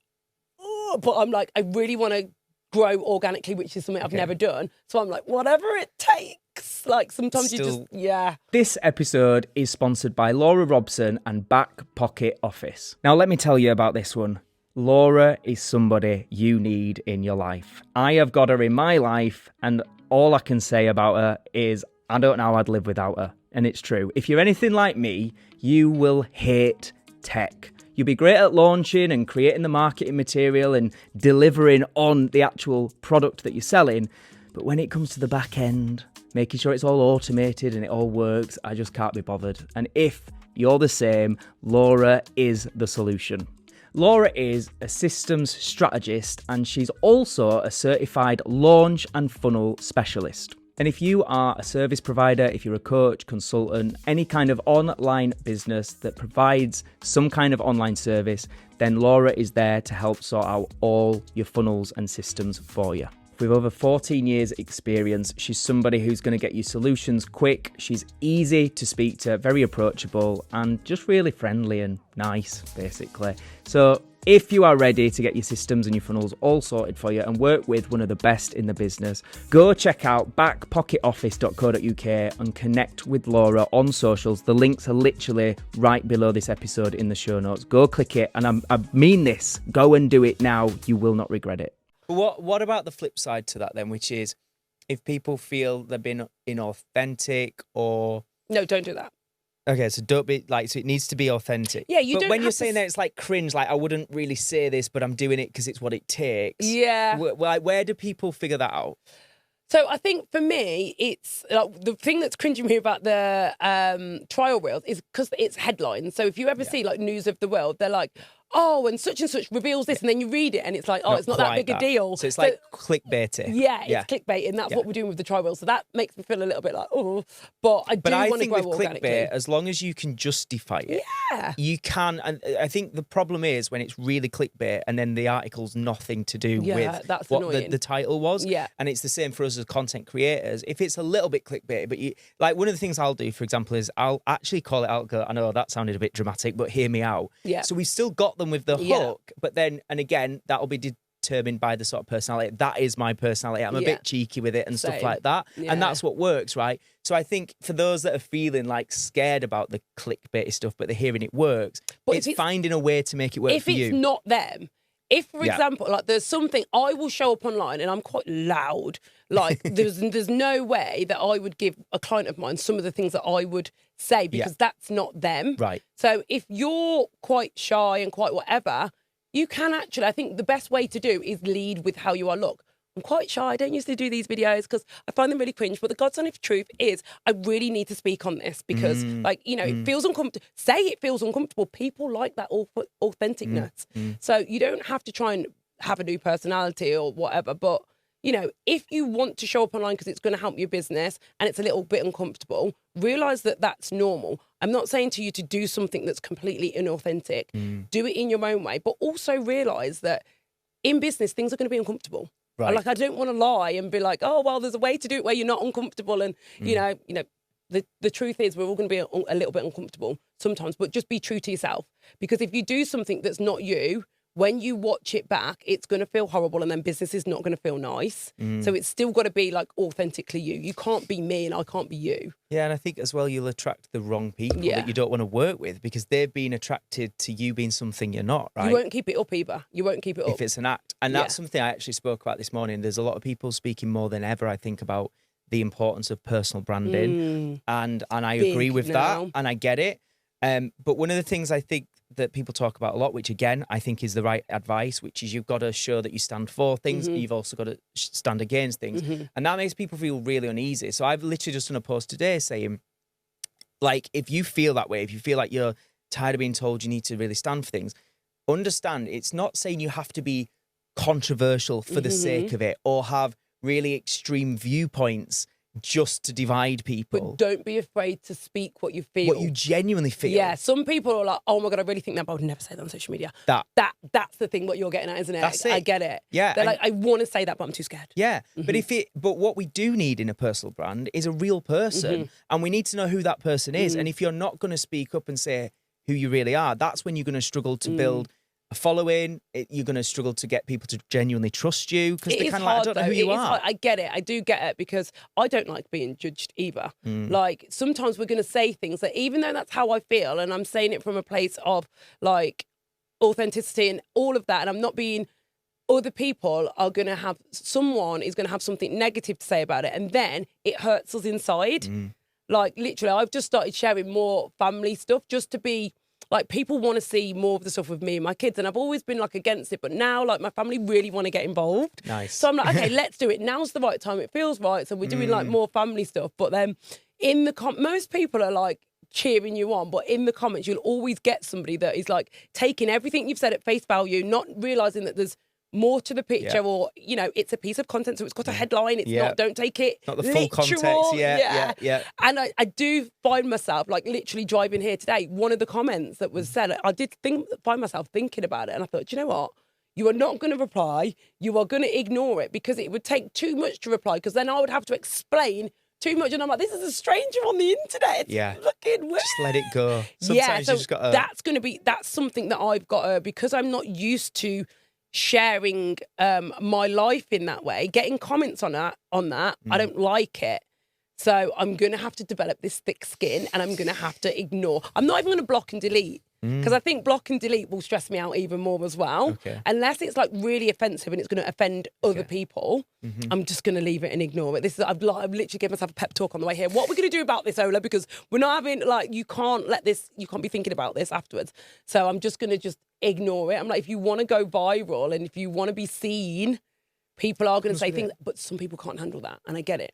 oh, but I'm like, I really want to grow organically, which is something I've never done. So I'm like, whatever it takes. Sometimes you just, yeah. This episode is sponsored by Laura Robson and Back Pocket Office. Now, let me tell you about this one. Laura is somebody you need in your life. I have got her in my life, and all I can say about her is I don't know how I'd live without her. And it's true. If you're anything like me, you will hate tech. You'll be great at launching and creating the marketing material and delivering on the actual product that you're selling. But when it comes to the back end, making sure it's all automated and it all works, I just can't be bothered. And if you're the same, Laura is the solution. Laura is a systems strategist and she's also a certified launch and funnel specialist. And if you are a service provider, if you're a coach, consultant, any kind of online business that provides some kind of online service, then Laura is there to help sort out all your funnels and systems for you. With over 14 years experience, she's somebody who's going to get you solutions quick. She's easy to speak to, very approachable, and just really friendly and nice, basically. So if you are ready to get your systems and your funnels all sorted for you and work with one of the best in the business, go check out backpocketoffice.co.uk and connect with Laura on socials. The links are literally right below this episode in the show notes. Go click it, and I mean this. Go and do it now. You will not regret it. But what about the flip side to that then, which is if people feel they've been inauthentic or... No, don't do that. Okay, so don't be like, so it needs to be authentic. Yeah, you but don't when have you're to saying that, it's like cringe, like I wouldn't really say this, but I'm doing it because it's what it takes. Yeah. Where do people figure that out? So I think for me, it's like the thing that's cringing me about the trial reels is because it's headlines. So if you ever see like news of the world, they're like, oh, and such reveals this, and then you read it, and it's like, oh, it's not that quite big a deal. So it's like clickbaity. Yeah, it's clickbait, and that's what we're doing with the trial reels. So that makes me feel a little bit like, oh, but I do want to grow with organically. clickbait, as long as you can justify it, you can. And I think the problem is when it's really clickbait, and then the article's nothing to do with that's what annoying. the title was. Yeah, and it's the same for us as content creators. If it's a little bit clickbait, but you like one of the things I'll do, for example, is I'll actually call it out. I know that sounded a bit dramatic, but hear me out. Yeah. So we've still got them with the hook. But then, and again, that'll be determined by the sort of personality. That is my personality. I'm a bit cheeky with it and stuff like that. Yeah. And that's what works, right? So I think for those that are feeling like scared about the clickbait stuff, but they're hearing it works, but it's finding a way to make it work for you. If it's not them, if, for example, like there's something, I will show up online and I'm quite loud. Like there's no way that I would give a client of mine some of the things that I would say because that's not them. Right. So if you're quite shy and quite whatever, you can actually, I think the best way to do is lead with how you are. Look, I'm quite shy. I don't usually do these videos because I find them really cringe. But the God's honest truth is I really need to speak on this because, it feels uncomfortable. Say it feels uncomfortable. People like that authenticness. So you don't have to try and have a new personality or whatever. But, if you want to show up online because it's going to help your business and it's a little bit uncomfortable, realise that that's normal. I'm not saying to you to do something that's completely inauthentic. Do it in your own way. But also realise that in business, things are going to be uncomfortable. Right. Like, I don't want to lie and be like, oh, well, there's a way to do it where you're not uncomfortable. And, the truth is we're all going to be a little bit uncomfortable sometimes, but just be true to yourself. Because if you do something that's not you, when you watch it back, it's going to feel horrible and then business is not going to feel nice. So it's still got to be like authentically you. You can't be me and I can't be you. Yeah, and I think as well you'll attract the wrong people that you don't want to work with because they've been attracted to you being something you're not, right? You won't keep it up either. You won't keep it up. If it's an act. And that's something I actually spoke about this morning. There's a lot of people speaking more than ever, I think, about the importance of personal branding. And I agree with that and I get it. But one of the things I think that people talk about a lot, which again, I think is the right advice, which is you've got to show that you stand for things, you've also got to stand against things. And that makes people feel really uneasy. So I've literally just done a post today saying, like, if you feel that way, if you feel like you're tired of being told you need to really stand for things, understand it's not saying you have to be controversial for the sake of it or have really extreme viewpoints just to divide people. But don't be afraid to speak what you feel. What you genuinely feel. Yeah, some people are like, oh my God, I really think that, but I would never say that on social media. That's the thing what you're getting at, isn't it? That's it. I get it. Yeah. They're like, I want to say that, but I'm too scared. Yeah. But what we do need in a personal brand is a real person. And we need to know who that person is. And if you're not going to speak up and say who you really are, that's when you're going to struggle to build a following. You're going to struggle to get people to genuinely trust you because they're kind of like, I don't know who you are. I get it. I do get it because I don't like being judged either. Like sometimes we're going to say things that even though that's how I feel and I'm saying it from a place of like authenticity and all of that and I'm not being, other people are going to have, someone is going to have something negative to say about it and then it hurts us inside. Like literally I've just started sharing more family stuff just to be like people want to see more of the stuff with me and my kids and I've always been like against it but now like my family really want to get involved. Nice. So I'm like, okay, let's do it. Now's the right time. It feels right. So we're doing like more family stuff. But then in the most people are like cheering you on, but in the comments you'll always get somebody that is like taking everything you've said at face value, not realising that there's more to the picture or, it's a piece of content, so it's got a headline. It's not, don't take it not the full context. Yeah. And I do find myself, like, literally driving here today, one of the comments that was said, I did find myself thinking about it, and I thought, do you know what? You are not going to reply. You are going to ignore it because it would take too much to reply because then I would have to explain too much. And I'm like, this is a stranger on the internet. Yeah. Looking weird. Just let it go. Sometimes so you just got to... that's something that I've got to, because I'm not used to sharing my life in that way, getting comments on that, I don't like it. So I'm going to have to develop this thick skin and I'm going to have to ignore. I'm not even going to block and delete. Because I think block and delete will stress me out even more as well. Okay. Unless it's like really offensive and it's going to offend other people, I'm just going to leave it and ignore it. I've literally given myself a pep talk on the way here. What are we going to do about this, Ola? Because we're not having, like, you can't be thinking about this afterwards. So I'm just going to just ignore it. I'm like, if you want to go viral and if you want to be seen, people are going to say things, but some people can't handle that. And I get it.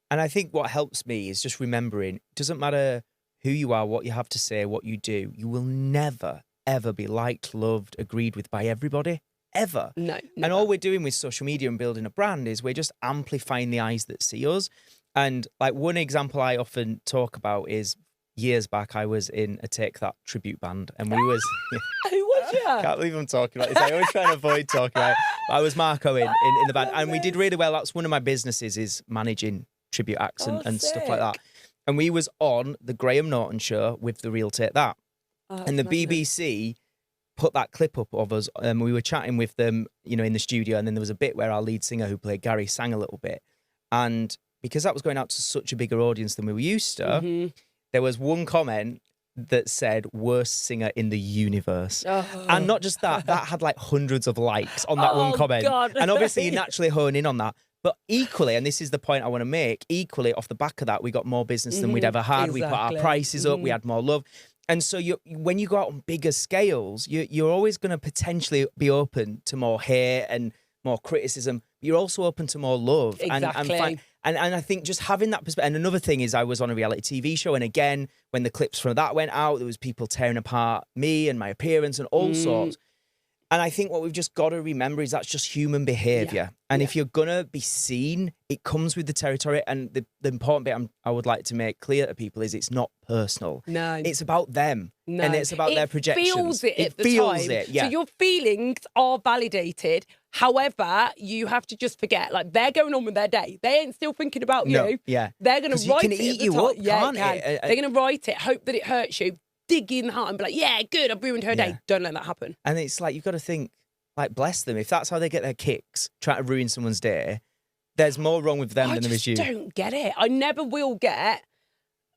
And I think what helps me is just remembering, it doesn't matter who you are, what you have to say, what you do, you will never, ever be liked, loved, agreed with by everybody, ever. No. And never. all we're doing with social media and building a brand is we're just amplifying the eyes that see us. And like one example I often talk about is years back, I was in a Take That tribute band and we was... Who was you? Can't believe I'm talking about this. I always try and avoid talking about it. But I was Marco in the band and we did really well. That's one of my businesses is managing tribute acts and stuff like that. And we was on the Graham Norton show with The Real Take That. And the BBC put that clip up of us and we were chatting with them, you know, in the studio. And then there was a bit where our lead singer who played Gary sang a little bit. And because that was going out to such a bigger audience than we were used to, there was one comment that said worst singer in the universe. And not just that, that had like hundreds of likes on that one comment. God. And obviously you naturally hone in on that. But equally, and this is the point I want to make, equally off the back of that, we got more business than we'd ever had. We put our prices up, we had more love. And so when you go out on bigger scales, you're always going to potentially be open to more hate and more criticism. You're also open to more love. Exactly. And I think just having that perspective. And another thing is I was on a reality TV show. And again, when the clips from that went out, there was people tearing apart me and my appearance and all sorts. And I think what we've just got to remember is that's just human behaviour. And if you're going to be seen, it comes with the territory. And the important bit I would like to make clear to people is it's not personal. No. It's about them. No. And it's about their projections. It feels it at the feels time. it, yeah. So your feelings are validated. However, you have to just forget, like, they're going on with their day. They ain't still thinking about you. Yeah. They're going to write it. It can eat you up, can't it? They're going to write it, hope that it hurts you, dig in the heart and be like, yeah, good, I've ruined her day. Don't let that happen. And it's like, you've got to think, like, bless them. If that's how they get their kicks, trying to ruin someone's day, there's more wrong with them than there is you. I just don't get it. I never will get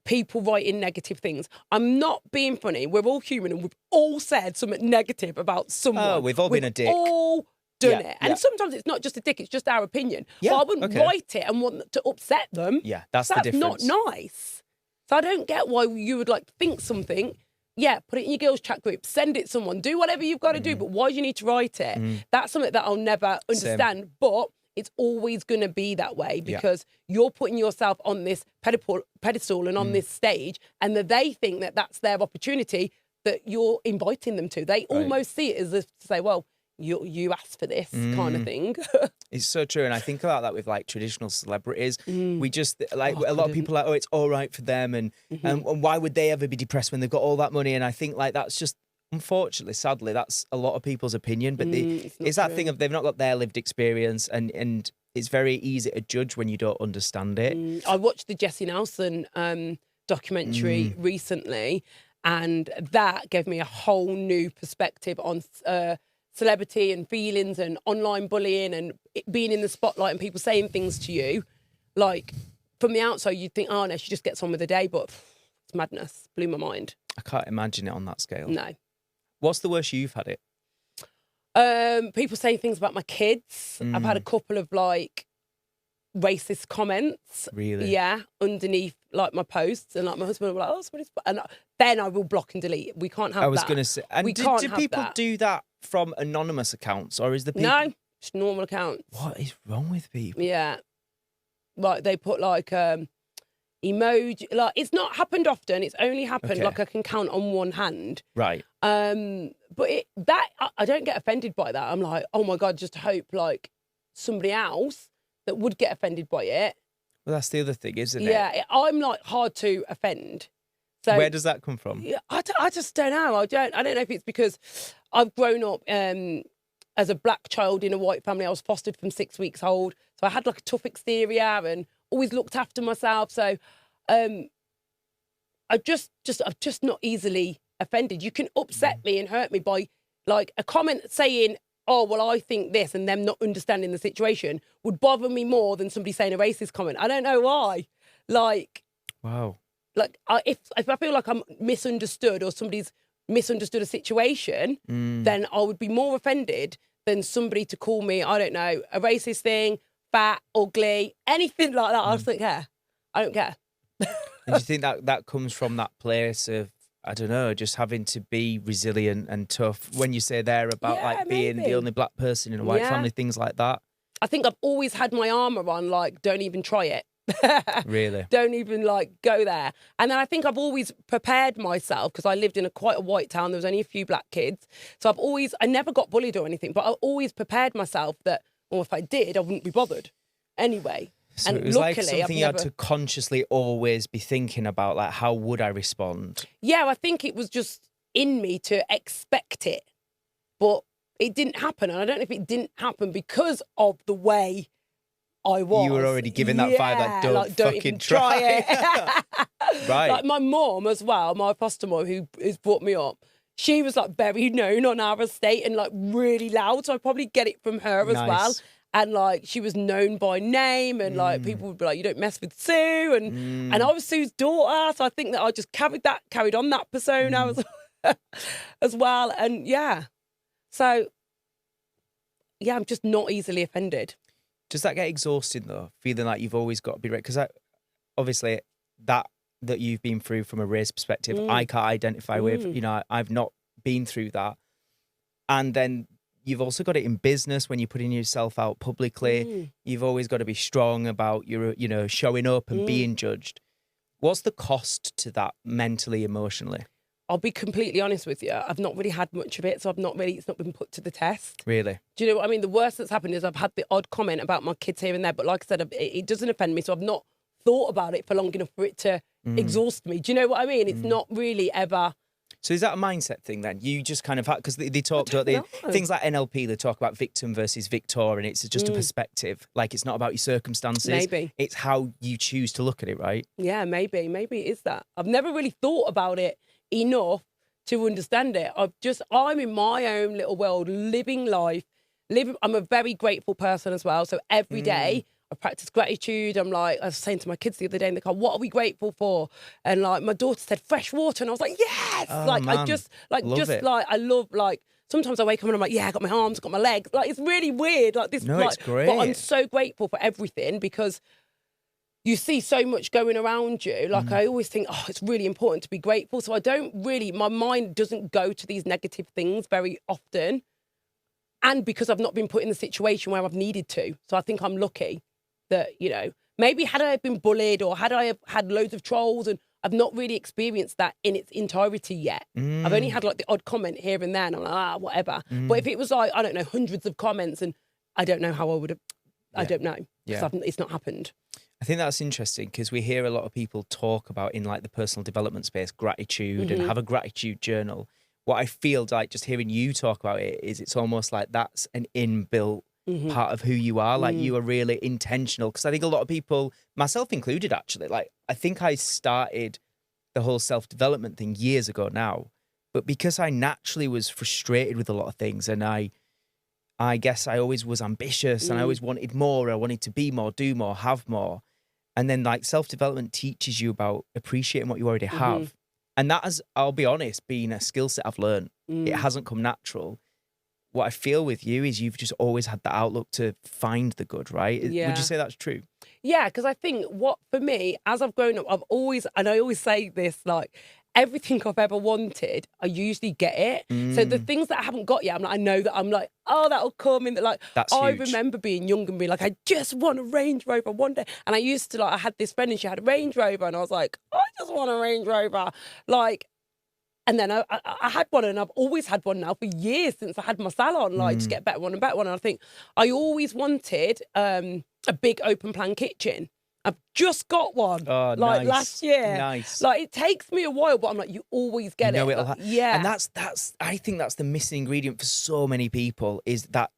people writing negative things. I'm not being funny. We're all human and we've all said something negative about someone. Oh, we've all been a dick. All done it. And sometimes it's not just a dick, it's just our opinion. Yeah, but I wouldn't write it and want to upset them. Yeah, that's the That's difference. not nice. So I don't get why you would like think something. Yeah, put it in your girls' chat group, send it to someone, do whatever you've got to do, but why do you need to write it? That's something that I'll never understand, but it's always going to be that way because you're putting yourself on this pedestal and on this stage, and that they think that that's their opportunity that you're inviting them to. They almost see it as if to say, well, you asked for this kind of thing. It's so true. And I think about that with like traditional celebrities. We just like a lot of people are like, oh, it's all right for them. And why would they ever be depressed when they've got all that money? And I think like that's just, unfortunately, sadly, that's a lot of people's opinion. But it's that thing of they've not got their lived experience and it's very easy to judge when you don't understand it. I watched the Jessie Nelson documentary recently, and that gave me a whole new perspective on celebrity and feelings and online bullying and it being in the spotlight and people saying things to you. Like, from the outside, you'd think, oh, no, she just gets on with the day, but it's madness. Blew my mind. I can't imagine it on that scale. No. What's the worst you've had it? People saying things about my kids. I've had a couple of, like, racist comments. Really? Yeah, underneath, like, my posts. And, like, my husband will be like, oh, somebody's... And then I will block and delete. We can't have that. I was going to say... And do people that. do that from anonymous accounts, or is the people... No, just normal accounts. What is wrong with people? Yeah. Like, they put, like, emoji... Like, it's not happened often. It's only happened, like, I can count on one hand. Right. But I don't get offended by that. I'm like, oh, my God, just hope, like, somebody else that would get offended by it. Well, that's the other thing, isn't it? Yeah, I'm, like, hard to offend. So where does that come from? I just don't know. I don't know if it's because I've grown up as a black child in a white family. I was fostered from 6 weeks old. So I had like a tough exterior and always looked after myself. So I'm just not easily offended. You can upset me and hurt me by like a comment saying, oh, well, I think this, and them not understanding the situation would bother me more than somebody saying a racist comment. I don't know why. Like, wow. Like, if I feel like I'm misunderstood or somebody's misunderstood a situation, then I would be more offended than somebody to call me, I don't know, a racist thing, fat, ugly, anything like that. I just don't care. I don't care. And do you think that comes from that place of, I don't know, just having to be resilient and tough? When you say there about like being the only black person in a white family, things like that. I think I've always had my armour on, like, don't even try it. Really? Don't even like go there. And then I think I've always prepared myself because I lived in quite a white town. There was only a few black kids. So I never got bullied or anything, but I always prepared myself that, well, if I did, I wouldn't be bothered anyway. So and it was luckily, like something you had to consciously always be thinking about, like, how would I respond? Yeah, I think it was just in me to expect it, but it didn't happen. And I don't know if it didn't happen because of the way I was. You were already given that vibe that don't fucking even try it. Right. Like my mom as well, my foster mom who has brought me up, she was like very known on our estate and like really loud. So I probably get it from her as well. And like she was known by name and like people would be like, you don't mess with Sue. And I was Sue's daughter. So I think that I just carried on that persona as well. And yeah. So yeah, I'm just not easily offended. Does that get exhausting though? Feeling like you've always got to be right? Because obviously that you've been through from a race perspective, I can't identify with. You know, I've not been through that. And then you've also got it in business when you're putting yourself out publicly. You've always got to be strong about your, you know, showing up and being judged. What's the cost to that mentally, emotionally? I'll be completely honest with you. I've not really had much of it, so it's not been put to the test. Really? Do you know what I mean? The worst that's happened is I've had the odd comment about my kids here and there, but like I said, it doesn't offend me, so I've not thought about it for long enough for it to exhaust me. Do you know what I mean? It's not really ever... So is that a mindset thing then? You just kind of have, because they talk, don't they? Things like NLP, they talk about victim versus victor, and it's just a perspective. Like, it's not about your circumstances. Maybe. It's how you choose to look at it, right? Yeah, maybe. Maybe it is that. I've never really thought about it enough to understand it. I'm in my own little world, living life. I'm a very grateful person as well. So every day I practice gratitude. I'm like, I was saying to my kids the other day in the car, what are we grateful for? And like my daughter said, fresh water. And I was like, yes! Oh, like man. I love like, sometimes I wake up and I'm like, yeah, I got my arms, I got my legs. Like, it's really weird. Like this, it's great. But I'm so grateful for everything because you see so much going around you. Like, I always think, oh, it's really important to be grateful. So my mind doesn't go to these negative things very often. And because I've not been put in the situation where I've needed to. So I think I'm lucky that, you know, maybe had I been bullied or had I had loads of trolls, and I've not really experienced that in its entirety yet. I've only had like the odd comment here and there and I'm like, whatever. But if it was like, I don't know, hundreds of comments, and I don't know how I would have, I don't know. Because it's not happened. I think that's interesting because we hear a lot of people talk about in like the personal development space, gratitude and have a gratitude journal. What I feel like just hearing you talk about it is it's almost like that's an inbuilt part of who you are. Like you are really intentional. Because I think a lot of people, myself included actually, like I think I started the whole self-development thing years ago now. But because I naturally was frustrated with a lot of things, and I guess I always was ambitious and I always wanted more. I wanted to be more, do more, have more. And then like self-development teaches you about appreciating what you already have. And that has, I'll be honest, been a skill set I've learned. It hasn't come natural. What I feel with you is you've just always had the outlook to find the good, right? Yeah. Would you say that's true? Yeah, because I think for me, as I've grown up, I've always, and I always say this, like, everything I've ever wanted, I usually get it. So the things that I haven't got yet, I know that I'm like, oh, that'll come in. Like, that's I huge. remember being young and being like, I just want a Range Rover one day. And I used to, like, I had this friend and she had a Range Rover and I was like, I just want a Range Rover. Like, and then I had one, and I've always had one now for years since I had my salon, like, just get better one and better one. And I think I always wanted a big open plan kitchen. I've just got one, last year. Nice. Like, it takes me a while, but I'm like, you always get it. It'll like, yeah. And that's I think that's the missing ingredient for so many people is that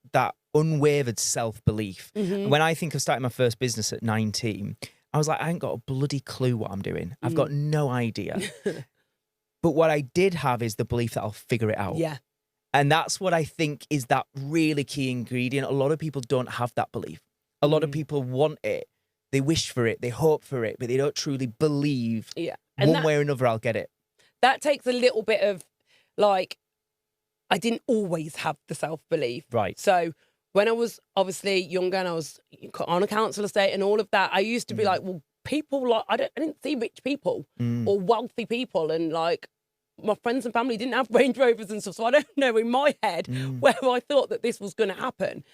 unwavered self-belief. When I think of starting my first business at 19, I was like, I ain't got a bloody clue what I'm doing. I've got no idea. But what I did have is the belief that I'll figure it out. Yeah. And that's what I think is that really key ingredient. A lot of people don't have that belief. A lot of people want it. They wish for it, they hope for it, but they don't truly believe one way or another I'll get it. That takes a little bit of like, I didn't always have the self-belief. Right. So when I was obviously younger and I was on a council estate and all of that, I used to be like, well, people like, I didn't see rich people or wealthy people, and like my friends and family didn't have Range Rovers and stuff. So I don't know in my head where I thought that this was going to happen.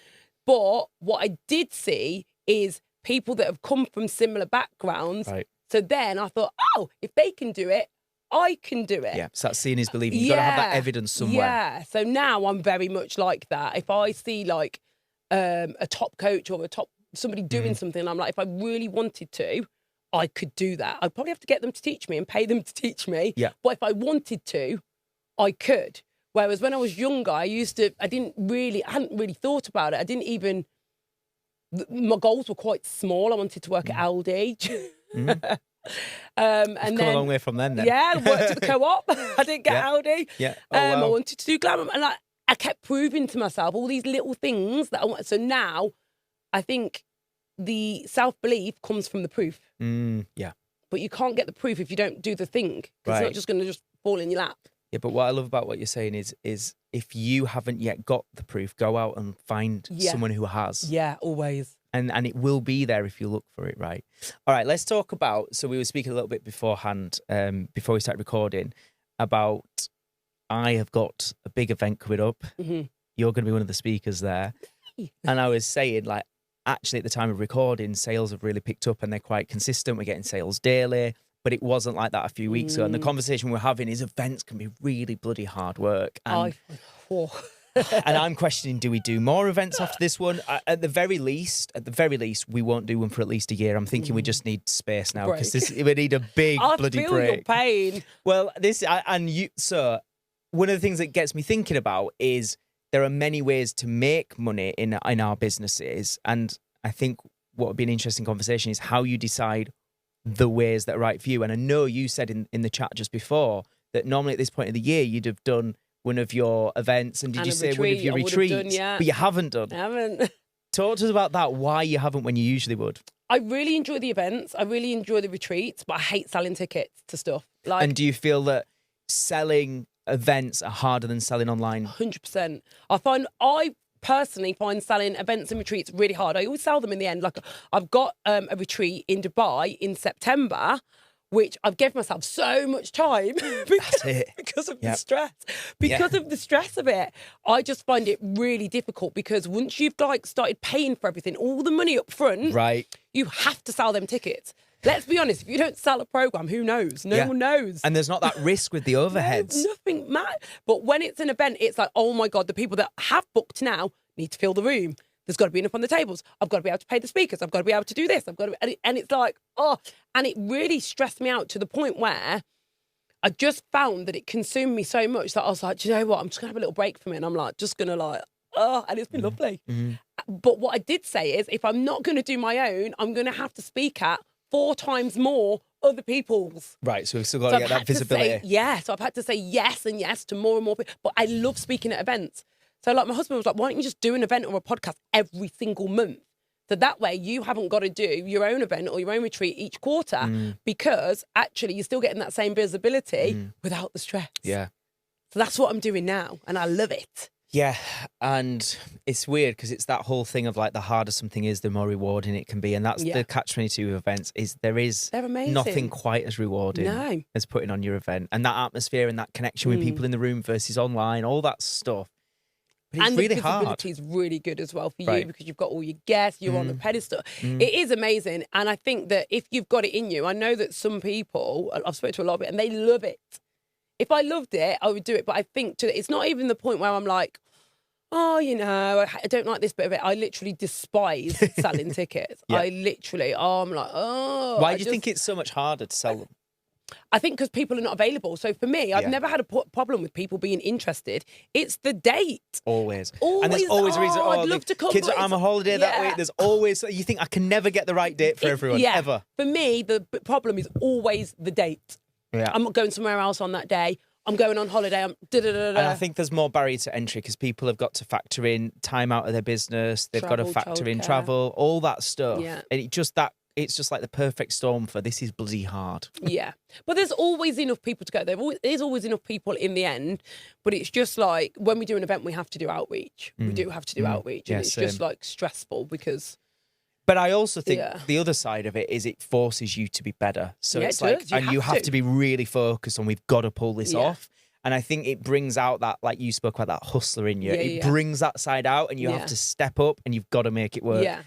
But what I did see is people that have come from similar backgrounds. Right. So then I thought, oh, if they can do it, I can do it. Yeah, so that's seeing is believing. You've got to have that evidence somewhere. Yeah, so now I'm very much like that. If I see like a top coach or somebody doing something, I'm like, if I really wanted to, I could do that. I'd probably have to get them to teach me and pay them to teach me. Yeah. But if I wanted to, I could. Whereas when I was younger, I hadn't really thought about it. I didn't even, my goals were quite small. I wanted to work at Aldi. And Come then, a long way from then. yeah, I worked at the co-op. I didn't get Aldi. Yeah. Oh, wow. I wanted to do glamour, and I kept proving to myself all these little things that I want. So now, I think the self-belief comes from the proof. Yeah. But you can't get the proof if you don't do the thing. It's Right. not just going to just fall in your lap. Yeah, but what I love about what you're saying is if you haven't yet got the proof, go out and find someone who has. Yeah, always. And it will be there if you look for it, right? All right, let's talk about, so we were speaking a little bit beforehand, before we started recording, about I have got a big event coming up. You're going to be one of the speakers there. And I was saying, like, actually at the time of recording, sales have really picked up and they're quite consistent. We're getting sales daily, but it wasn't like that a few weeks ago. And the conversation we're having is events can be really bloody hard work. And and I'm questioning, do we do more events after this one? At the very least, we won't do one for at least a year. I'm thinking we just need space now because we need a big bloody I break. feel your pain. Well, so one of the things that gets me thinking about is there are many ways to make money in our businesses, and I think what would be an interesting conversation is how you decide the ways that are right for you. And I know you said in the chat just before that normally at this point of the year you'd have done one of your events, and did you say one of your retreats? But you haven't done. I haven't. Talk to us about that, why you haven't when you usually would. I really enjoy the events. I really enjoy the retreats, but I hate selling tickets to stuff. Like, And do you feel that selling events are harder than selling online? 100%. I personally find selling events and retreats really hard. I always sell them in the end. Like, I've got a retreat in Dubai in September, which I've given myself so much time because of the stress. Because of the stress of it, I just find it really difficult because once you've like started paying for everything, all the money up front, right, you have to sell them tickets. Let's be honest, if you don't sell a program, who knows? No one knows. And there's not that risk with the overheads. Nothing matters. But when it's an event, it's like, oh my God, the people that have booked now need to fill the room. There's got to be enough on the tables. I've got to be able to pay the speakers. I've got to be able to do this. And it's like, and it really stressed me out to the point where I just found that it consumed me so much that I was like, do you know what? I'm just going to have a little break from it. And I'm like, just going to like, and it's been lovely. But what I did say is, if I'm not going to do my own, I'm going to have to speak at 4 times more other people's. Right, so we've still got to get that visibility. So I've had to say yes and yes to more and more people. But I love speaking at events. So like my husband was like, why don't you just do an event or a podcast every single month? So that way you haven't got to do your own event or your own retreat each quarter because actually you're still getting that same visibility without the stress. Yeah. So that's what I'm doing now and I love it. Yeah, and it's weird because it's that whole thing of like the harder something is, the more rewarding it can be. And that's the catch-22 of events is They're amazing. nothing quite as rewarding as putting on your event. And that atmosphere and that connection with people in the room versus online, all that stuff. But it's really hard. And the visibility is really good as well for you because you've got all your guests, you're on the pedestal. It is amazing. And I think that if you've got it in you, I know that some people, I've spoken to a lot of it, and they love it. If I loved it, I would do it. But I think it's not even the point where I'm like, oh, you know, I don't like this bit of it. I literally despise selling tickets. I literally, I'm like, oh. Why do you think it's so much harder to sell them? I think because people are not available. So for me, I've never had a problem with people being interested. It's the date. Always. And there's always a reason. I'd love to come. Kids are on a holiday that week. There's always, you think I can never get the right date for everyone, ever. For me, the problem is always the date. Yeah. I'm not going somewhere else on that day. I'm going on holiday. I'm And I think there's more barrier to entry because people have got to factor in time out of their business. They've got to factor in travel, all that stuff. Yeah. And it just that it's just like the perfect storm for this is bloody hard. Yeah. But there's always enough people to go. There's always enough people in the end. But it's just like when we do an event, we have to do outreach. We do have to do outreach. And it's just like stressful because. But I also think the other side of it is it forces you to be better. So it's like, and you have to be really focused on we've got to pull this off. And I think it brings out that, like you spoke about, that hustler in you. It brings that side out and you have to step up and you've got to make it work. Yeah.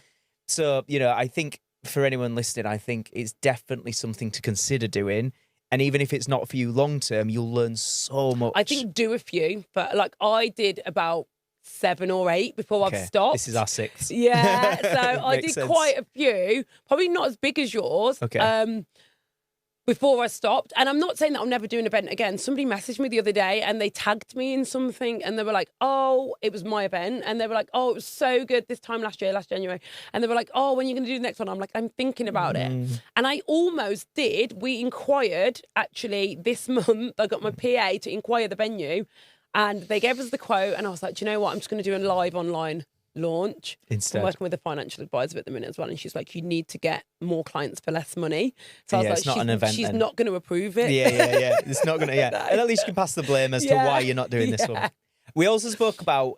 So, you know, I think for anyone listening, I think it's definitely something to consider doing. And even if it's not for you long term, you'll learn so much. I think do a few. But like I did about 7 or 8 before I've stopped. This is our 6th. Yeah. So I did sense. quite a few. Probably not as big as yours. Okay. Before I stopped. And I'm not saying that I'll never do an event again. Somebody messaged me the other day and they tagged me in something and they were like, oh, it was my event. And they were like, oh, it was so good this time last January. And they were like, oh, when are you going to do the next one? I'm like, I'm thinking about it. And I almost did. We inquired, actually, this month. I got my PA to inquire the venue and they gave us the quote. And I was like, do you know what? I'm just going to do a live online launch. Instead. I'm working with a financial advisor at the minute as well, and she's like, you need to get more clients for less money. So I was like, it's not an event she's then. not going to approve it. Yeah. It's not going to, And at least you can pass the blame as to why you're not doing this one. We also spoke about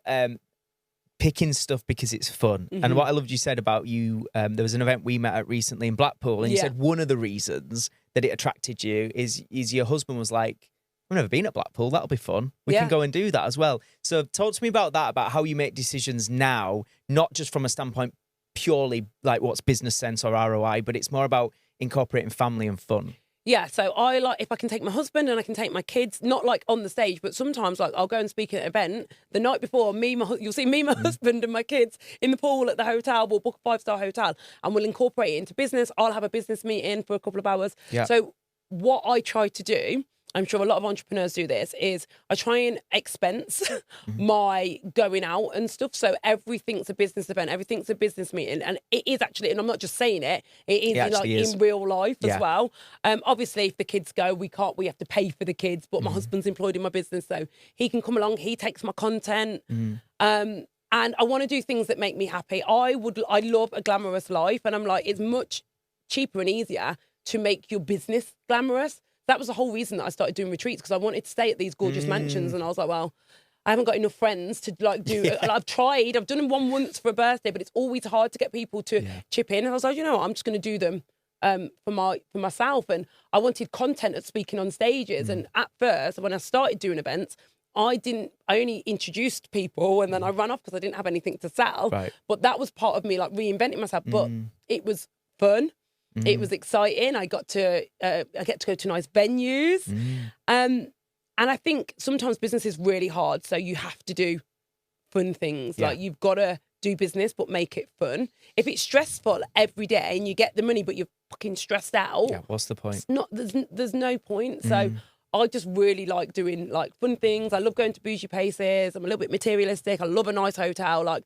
picking stuff because it's fun. And what I loved you said about you, there was an event we met at recently in Blackpool, and you said one of the reasons that it attracted you is your husband was like, I've never been at Blackpool. That'll be fun. We can go and do that as well. So talk to me about that, about how you make decisions now, not just from a standpoint purely like what's business sense or ROI, but it's more about incorporating family and fun. Yeah, so I like if I can take my husband and I can take my kids, not like on the stage, but sometimes like I'll go and speak at an event the night before. You'll see me, my husband, and my kids in the pool at the hotel. We'll book a 5-star hotel and we'll incorporate it into business. I'll have a business meeting for a couple of hours. Yeah. So what I try to do, I'm sure a lot of entrepreneurs do this, is I try and expense my going out and stuff. So everything's a business event, everything's a business meeting. And it is actually, and I'm not just saying it, it is in real life as well. Obviously, if the kids go, we have to pay for the kids, but my husband's employed in my business, so he can come along, he takes my content. And I want to do things that make me happy. I love a glamorous life, and I'm like, it's much cheaper and easier to make your business glamorous. That was the whole reason that I started doing retreats, because I wanted to stay at these gorgeous mansions, and I was like, well, I haven't got enough friends to like do. I've tried. I've done one once for a birthday, but it's always hard to get people to chip in. And I was like, you know what? I'm just going to do them for myself. And I wanted content at speaking on stages. And at first, when I started doing events, I only introduced people and then I ran off because I didn't have anything to sell. Right. But that was part of me like reinventing myself. But it was fun. It was exciting. I get to go to nice venues. And I think sometimes business is really hard. So you have to do fun things. Like you've got to do business, but make it fun. If it's stressful every day and you get the money, but you're fucking stressed out. Yeah, what's the point? It's not, there's no point. So I just really like doing like fun things. I love going to bougie places. I'm a little bit materialistic. I love a nice hotel. Like,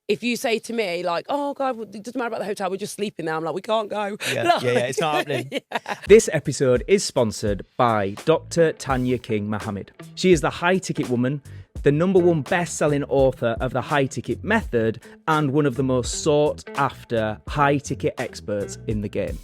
if you say to me, like, oh, God, it doesn't matter about the hotel, we're just sleeping there. I'm like, we can't go. Yeah, it's not happening. This episode is sponsored by Dr. Tania King-Mohammad. She is the high-ticket woman, the #1 best-selling author of the high-ticket method, and one of the most sought-after high-ticket experts in the game.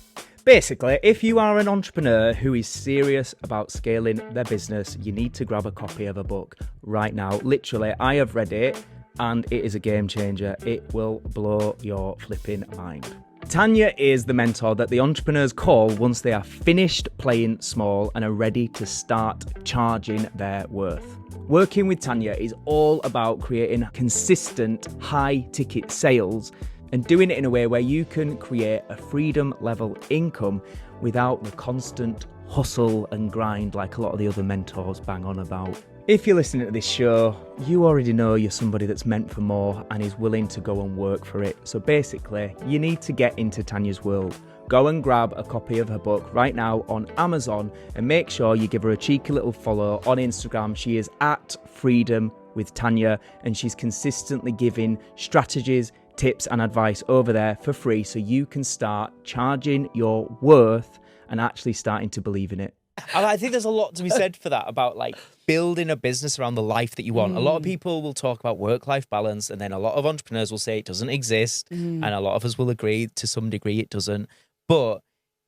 Basically, if you are an entrepreneur who is serious about scaling their business, you need to grab a copy of her book right now. Literally, I have read it, and it is a game changer. It will blow your flipping mind. Tania is the mentor that the entrepreneurs call once they are finished playing small and are ready to start charging their worth. Working with Tania is all about creating consistent high-ticket sales and doing it in a way where you can create a freedom-level income without the constant hustle and grind like a lot of the other mentors bang on about. If you're listening to this show, you already know you're somebody that's meant for more and is willing to go and work for it. So basically, you need to get into Tania's world. Go and grab a copy of her book right now on Amazon and make sure you give her a cheeky little follow on Instagram. She is at Freedom with Tania, and she's consistently giving strategies, tips and advice over there for free so you can start charging your worth and actually starting to believe in it. I think there's a lot to be said for that, about like building a business around the life that you want. A lot of people will talk about work-life balance, and then a lot of entrepreneurs will say it doesn't exist, and a lot of us will agree to some degree it doesn't. But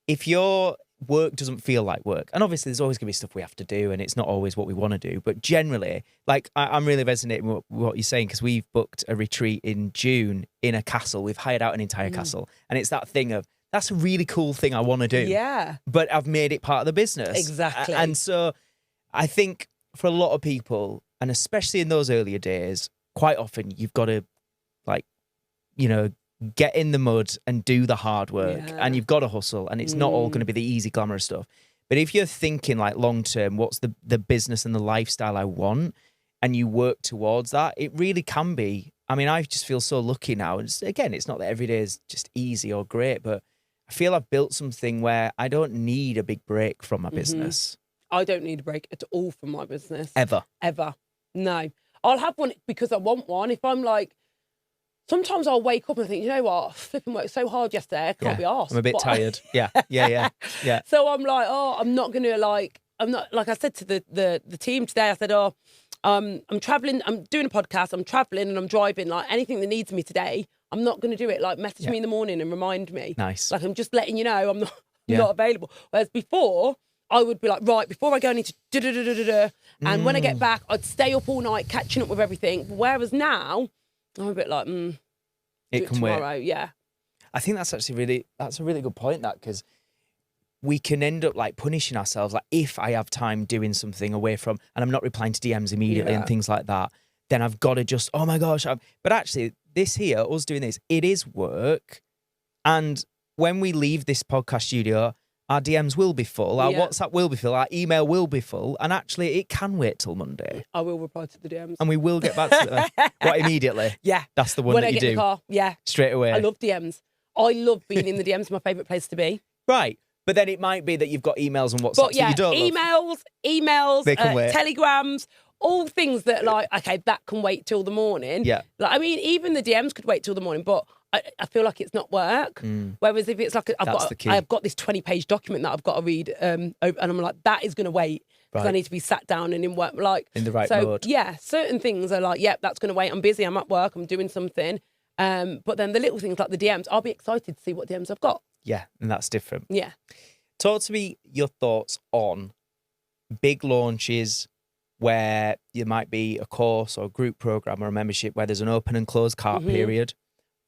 if your work doesn't feel like work, and obviously there's always going to be stuff we have to do, and it's not always what we want to do, but generally, like I'm really resonating with what you're saying, because we've booked a retreat in June in a castle. We've hired out an entire castle, and it's that thing of, that's a really cool thing I want to do. Yeah. But I've made it part of the business. Exactly. And so I think for a lot of people, and especially in those earlier days, quite often you've got to, like, you know, get in the mud and do the hard work, and you've got to hustle, and it's not all going to be the easy glamorous stuff. But if you're thinking like long term, what's the business and the lifestyle I want, and you work towards that, it really can be. I mean, I just feel so lucky now. And again, it's not that every day is just easy or great, but I feel I've built something where I don't need a big break from my business. I don't need a break at all from my business. Ever. No. I'll have one because I want one. If I'm like, sometimes I'll wake up and think, you know what, flipping worked so hard yesterday, I can't be arsed. I'm a bit tired. Yeah. So I'm like, I'm not going to I'm not, like I said to the team today, I said, I'm traveling, I'm doing a podcast, I'm traveling and I'm driving, like anything that needs me today, I'm not going to do it. Like message me in the morning and remind me. Nice. Like I'm just letting you know I'm not available. Whereas before, I would be like, right, before I go, I need to da-da-da-da-da-da. And when I get back, I'd stay up all night catching up with everything. Whereas now, I'm a bit like, it can tomorrow, wait. yeah. I think that's actually that's a really good point, that, because we can end up like punishing ourselves. Like, if I have time doing something away from, and I'm not replying to DMs immediately and things like that, then I've got to just, oh my gosh. But actually, this here, us doing this, it is work. And when we leave this podcast studio, our DMs will be full, our WhatsApp will be full, our email will be full, and actually it can wait till Monday. I will reply to the DMs. And we will get back to them. What, immediately? Yeah. That's the one when that I you get do. in the car, Straight away. I love DMs. I love being in the DMs, my favourite place to be. Right. But then it might be that you've got emails and WhatsApp But yeah, that you don't love. emails, They can wait. telegrams, all things that like, okay, that can wait till the morning. Yeah. Like, I mean, even the DMs could wait till the morning, but I feel like it's not work. Whereas if it's like, I've got this 20-page document that I've got to read, and I'm like, that is going to wait because I need to be sat down and in work. Like, in the right so, mode. Yeah, certain things are like, yep, that's going to wait. I'm busy, I'm at work, I'm doing something. But then the little things like the DMs, I'll be excited to see what DMs I've got. Yeah, and that's different. Yeah. Talk to me your thoughts on big launches where there might be a course or a group program or a membership where there's an open and closed cart period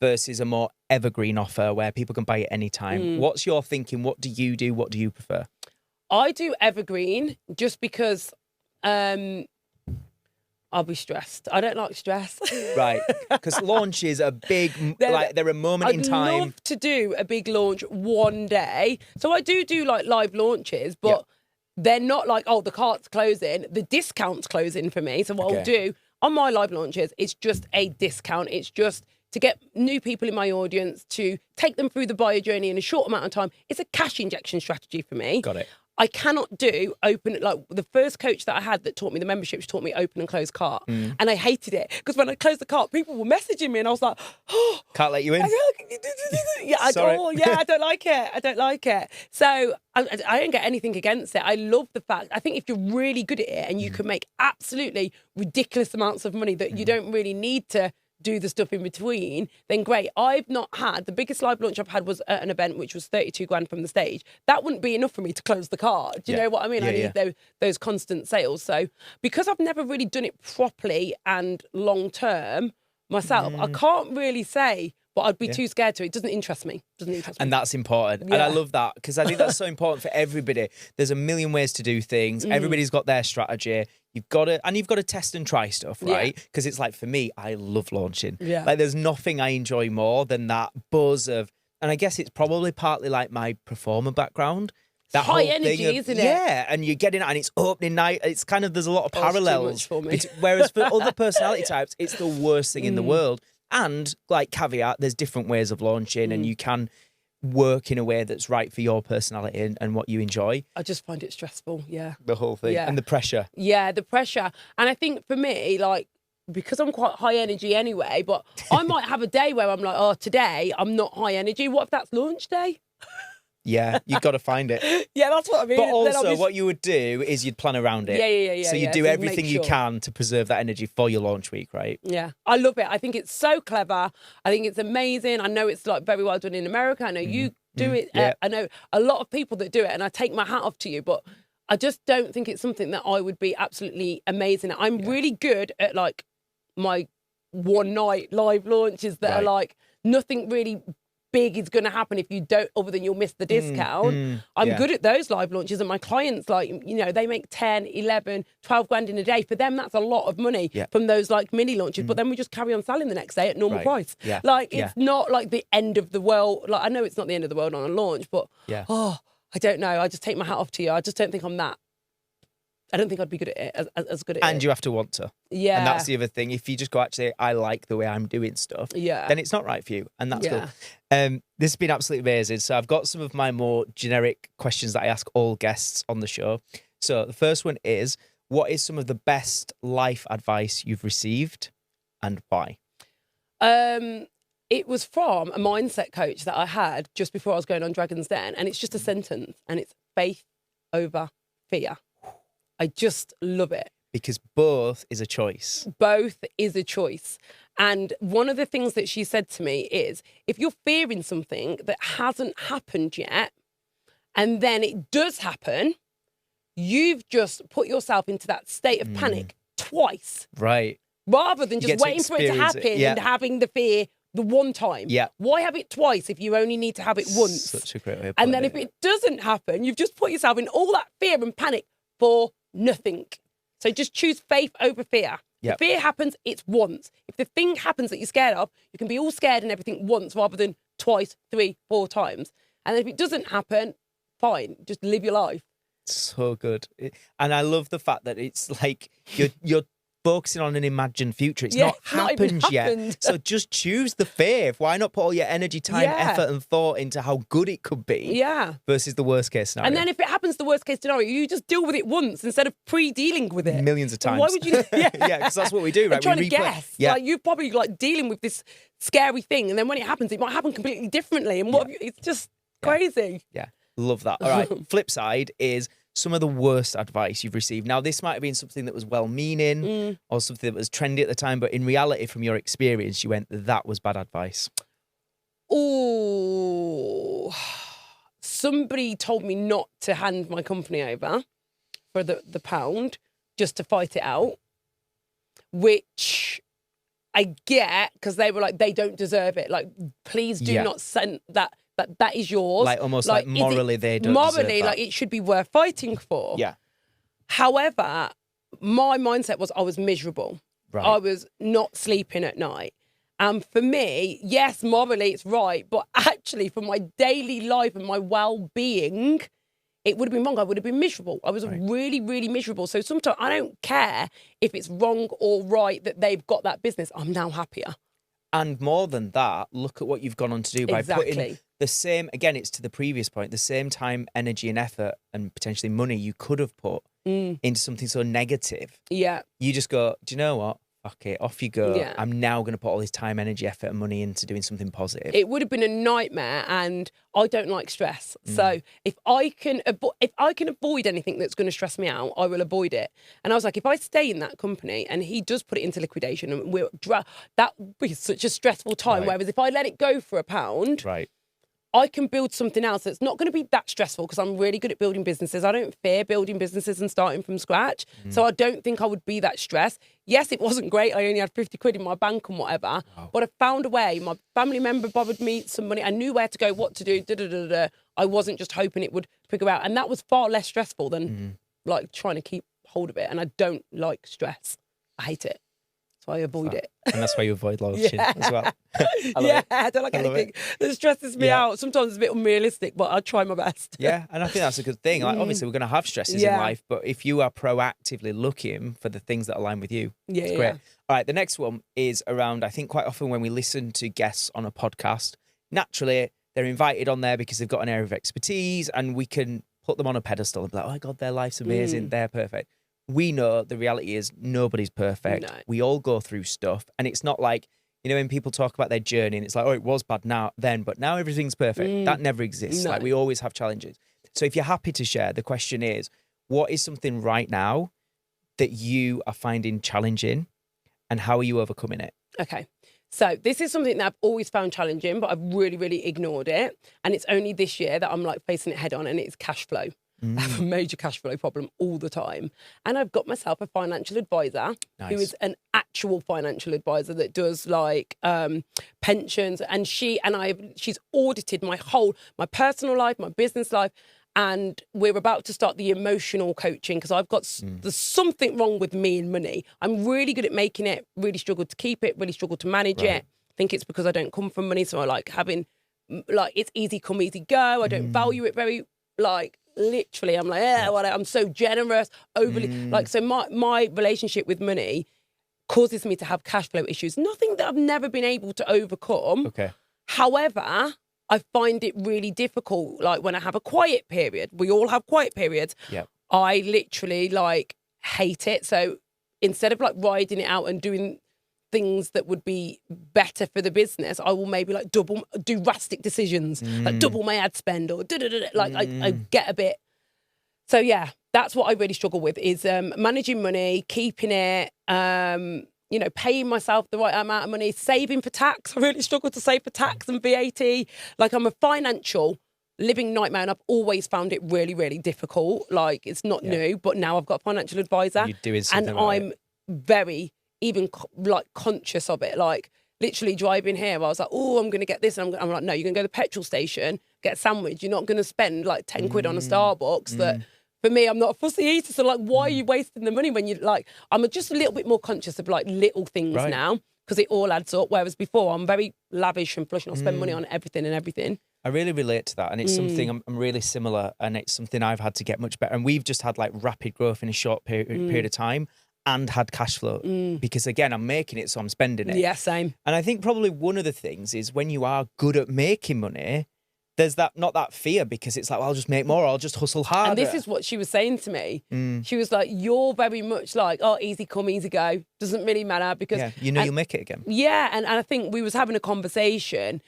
versus a more evergreen offer where people can buy it anytime. What's your thinking? What do you do? What do you prefer? I do evergreen just because I'll be stressed. I don't like stress. Right. Because launches are big, they're a moment in time. I'd love to do a big launch one day. So I do like live launches, but they're not like, oh, the cart's closing. The discount's closing for me. So what I'll do on my live launches, it's just a discount. It's just to get new people in my audience, to take them through the buyer journey in a short amount of time. It's a cash injection strategy for me. Got it. I cannot do open, like the first coach that I had that taught me the membership, she taught me open and close cart. And I hated it because when I closed the cart, people were messaging me and I was like, oh. Can't let you in. I don't like it. I don't like it. So I don't get anything against it. I love the fact, I think if you're really good at it and you can make absolutely ridiculous amounts of money that you don't really need to do the stuff in between, then great. I've not had, the biggest live launch I've had was at an event which was 32 grand from the stage. That wouldn't be enough for me to close the cart. Do you know what I mean? I need those constant sales. So because I've never really done it properly and long term myself, I can't really say, but I'd be too scared to. It doesn't interest me. And that's important. And I love that because I think that's so important for everybody. There's a million ways to do things. Everybody's got their strategy. You've got to test and try stuff, right? Because it's like, for me, I love launching. Yeah. Like, there's nothing I enjoy more than that buzz of, and I guess it's probably partly like my performer background. That high whole energy, thing of, isn't it? Yeah, and you're getting it, and it's opening night. It's kind of, there's a lot of parallels. Too much for me. Whereas for other personality types, it's the worst thing in the world. And like caveat, there's different ways of launching, and you can work in a way that's right for your personality and what you enjoy. I just find it stressful, the whole thing. And the pressure. Yeah, the pressure. And I think for me, like, because I'm quite high energy anyway, but I might have a day where I'm like, oh, today I'm not high energy. What if that's launch day? Yeah, you've got to find it. Yeah, that's what I mean. But also, what you would do is you'd plan around it. Yeah. So you do everything you can to preserve that energy for your launch week, right? Yeah, I love it. I think it's so clever. I think it's amazing. I know it's like very well done in America. I know you Do it. yeah. I know a lot of people that do it, and I take my hat off to you, but I just don't think it's something that I would be absolutely amazing at. I'm really good at like my one night live launches that are like nothing really big is going to happen if you don't, other than you'll miss the discount. I'm good at those live launches, and my clients, like, you know, they make 10, 11, 12 grand in a day. For them, that's a lot of money from those like mini launches, but then we just carry on selling the next day at normal price. Yeah. Like, it's not like the end of the world. Like, I know it's not the end of the world on a launch, but I don't know. I just take my hat off to you. I just don't think I'm that. I don't think I'd be good at it, as good at it. And you have to want to. Yeah. And that's the other thing. If you just go, actually, I like the way I'm doing stuff, then it's not right for you. And that's cool. This has been absolutely amazing. So I've got some of my more generic questions that I ask all guests on the show. So the first one is, what is some of the best life advice you've received and why? It was from a mindset coach that I had just before I was going on Dragon's Den. And it's just a sentence. And it's faith over fear. I just love it. Because both is a choice. Both is a choice. And one of the things that she said to me is, if you're fearing something that hasn't happened yet, and then it does happen, you've just put yourself into that state of panic twice. Right. Rather than just waiting for it to happen and having the fear the one time. Yeah. Why have it twice if you only need to have it once? Such a great way of And putting then if it doesn't happen, you've just put yourself in all that fear and panic for nothing. So just choose faith over fear. Yep. If fear happens, it's once. If the thing happens that you're scared of, you can be all scared and everything once rather than twice, 3, 4 times. And then if it doesn't happen, fine, just live your life. So good. And I love the fact that it's like you're focusing on an imagined future. It's not happened yet. So just choose the faith. Why not put all your energy, time, effort and thought into how good it could be? Yeah. Versus the worst case scenario. And then if it happens, the worst case scenario, you just deal with it once instead of pre-dealing with it. Millions of times. Why would you? Yeah, because that's what we do, right? I'm trying we to guess. Yeah. Like, you're probably like dealing with this scary thing, and then when it happens, it might happen completely differently. And it's just crazy. Yeah. Love that. All right. Flip side is some of the worst advice you've received. Now, this might have been something that was well-meaning or something that was trendy at the time, but in reality, from your experience, you went, that was bad advice. Oh, somebody told me not to hand my company over for the pound, just to fight it out, which I get, because they were like, they don't deserve it. Like, please do not send that. That is yours. Like, almost like morally they don't deserve morally, that. like, it should be worth fighting for. Yeah. However, my mindset was I was miserable. Right. I was not sleeping at night. And for me, yes, morally it's right, but actually for my daily life and my well-being, it would have been wrong. I would have been miserable. I was really, really miserable. So sometimes I don't care if it's wrong or right that they've got that business. I'm now happier. And more than that, look at what you've gone on to do by putting the same, again, it's to the previous point, the same time, energy and effort and potentially money you could have put into something so negative. Yeah. You just go, do you know what? Okay, off you go. Yeah. I'm now going to put all this time, energy, effort and money into doing something positive. It would have been a nightmare, and I don't like stress. So if I can avoid anything that's going to stress me out, I will avoid it. And I was like, if I stay in that company and he does put it into liquidation, and that would be such a stressful time. Right. Whereas if I let it go for a pound, right. I can build something else that's not going to be that stressful, because I'm really good at building businesses. I don't fear building businesses and starting from scratch. So I don't think I would be that stressed. Yes, it wasn't great. I only had 50 quid in my bank and whatever. Wow. But I found a way. My family member bothered me some money. I knew where to go, what to do. I wasn't just hoping it would figure out. And that was far less stressful than like trying to keep hold of it. And I don't like stress. I hate it. So I avoid it. And that's why you avoid launching as well. I don't like anything that stresses me out. Sometimes it's a bit unrealistic, but I try my best. Yeah, and I think that's a good thing. Like, obviously, we're going to have stresses in life, but if you are proactively looking for the things that align with you, it's great. All right, the next one is around, I think quite often when we listen to guests on a podcast, naturally, they're invited on there because they've got an area of expertise and we can put them on a pedestal and be like, oh my God, their life's amazing, they're perfect. We know the reality is nobody's perfect. No. We all go through stuff. And it's not like, you know, when people talk about their journey and it's like, oh, it was bad then, but now everything's perfect. That never exists. No. Like, we always have challenges. So if you're happy to share, the question is, what is something right now that you are finding challenging and how are you overcoming it? Okay. So this is something that I've always found challenging, but I've really, really ignored it. And it's only this year that I'm like facing it head on, and it's cash flow. I have a major cash flow problem all the time. And I've got myself a financial advisor who is an actual financial advisor that does like pensions. And she's audited my personal life, my business life. And we're about to start the emotional coaching because I've got there's something wrong with me and money. I'm really good at making it, really struggle to keep it, really struggle to manage it. I think it's because I don't come from money. So I like having, like, it's easy come, easy go. I don't value it very, like, literally. I'm like, I'm so generous, overly. Like, so my relationship with money causes me to have cash flow issues. Nothing that I've never been able to overcome. Okay. However, I find it really difficult, like when I have a quiet period. We all have quiet periods. Yep. I literally like hate it. So instead of like riding it out and doing things that would be better for the business, I will maybe like do drastic decisions, like double my ad spend or like I get a bit. So yeah, that's what I really struggle with is managing money, keeping it, you know, paying myself the right amount of money, saving for tax. I really struggle to save for tax and VAT. Like, I'm a financial living nightmare, and I've always found it really, really difficult. Like, it's not new, but now I've got a financial advisor. You're doing something and right. I'm very even like conscious of it. Like, literally driving here, I was like, oh, I'm going to get this. And I'm like, no, you're going to go to the petrol station, get a sandwich. You're not going to spend like 10 quid on a Starbucks that... For me, I'm not a fussy eater, so like, why are you wasting the money when you like? I'm just a little bit more conscious of like little things now because it all adds up. Whereas before, I'm very lavish and flush, and I'll spend money on everything and everything. I really relate to that, and it's something I'm really similar, and it's something I've had to get much better. And we've just had like rapid growth in a short period of time, and had cash flow because again, I'm making it, so I'm spending it. Yeah, same. And I think probably one of the things is when you are good at making money, there's not that fear because it's like, well, I'll just make more, I'll just hustle harder. And this is what she was saying to me. She was like, you're very much like, oh, easy come, easy go. Doesn't really matter because... Yeah, you'll make it again. Yeah, and I think we was having a conversation.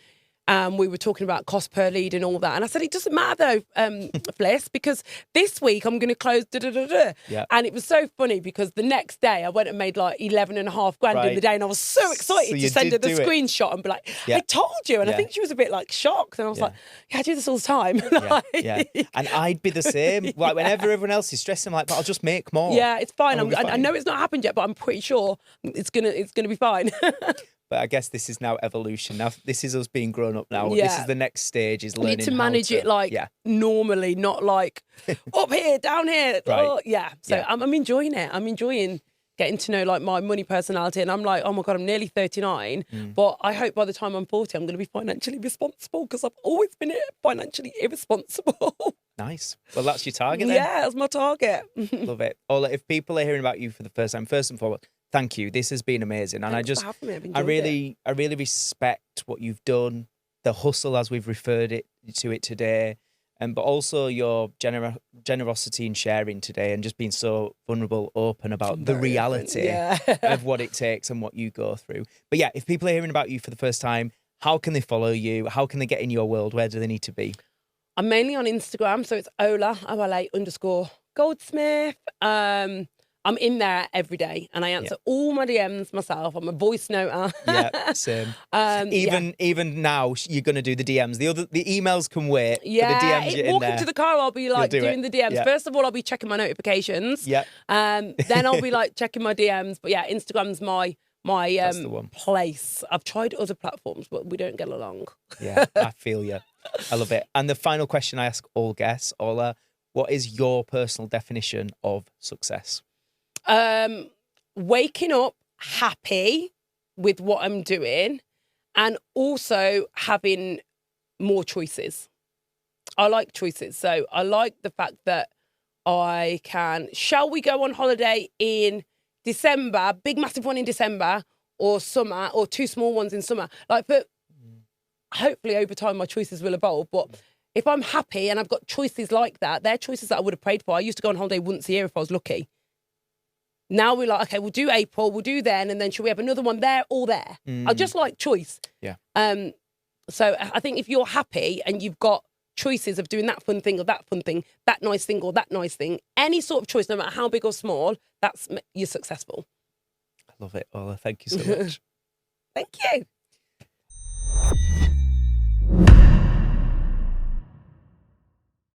We were talking about cost per lead and all that. And I said, it doesn't matter though, Bliss, because this week I'm going to close Yeah. And it was so funny because the next day I went and made like 11.5 grand in the day, and I was so excited to send her the screenshot and be like, I told you. And I think she was a bit like shocked. And I was like, I do this all the time. Yeah. And I'd be the same. Like whenever everyone else is stressing, I'm like, but I'll just make more. Yeah, it's fine. Fine. I know it's not happened yet, but I'm pretty sure it's gonna be fine. But I guess this is now evolution. Now this is us being grown up now. This is the next stage, is learning need to manage it like normally, not like up here, down here. Right. Oh, yeah. So I'm enjoying it. I'm enjoying getting to know like my money personality. And I'm like, oh my God, I'm nearly 39. But I hope by the time I'm 40, I'm going to be financially responsible because I've always been financially irresponsible. Nice. Well, that's your target then. Yeah, that's my target. Love it. Ola, if people are hearing about you for the first time, first and foremost, thank you. This has been amazing. And Thanks for having me. I've enjoyed it. I really respect what you've done, the hustle as we've referred to it today, but also your generosity in sharing today and just being so vulnerable, open about the reality of what it takes and what you go through. But yeah, if people are hearing about you for the first time, how can they follow you? How can they get in your world? Where do they need to be? I'm mainly on Instagram, so it's Ola, _Goldsmith. I'm in there every day and I answer all my DMs myself. I'm a voice noter. Yeah, same. Even now, you're going to do the DMs. The emails can wait. Yeah, but the DMs you're in walking there. to the car, I'll be like doing the DMs. Yeah. First of all, I'll be checking my notifications. Yeah. Then I'll be like checking my DMs. But yeah, Instagram's my That's the one. place. I've tried other platforms, but we don't get along. Yeah, I feel you. I love it. And the final question I ask all guests, Ola, what is your personal definition of success? Waking up happy with what I'm doing and also having more choices. I like choices. So I like the fact that I can, shall we go on holiday in December, big massive one in December or summer, or two small ones in summer? Like, but hopefully over time my choices will evolve. But if I'm happy and I've got choices like that, they're choices that I would have prayed for. I used to go on holiday once a year if I was lucky. Now we're like, okay, we'll do April, we'll do then, and then should we have another one there or there? I just like choice. Yeah. So I think if you're happy and you've got choices of doing that fun thing or that fun thing, that nice thing or that nice thing, any sort of choice, no matter how big or small, you're successful. I love it, Ola. Thank you so much. Thank you.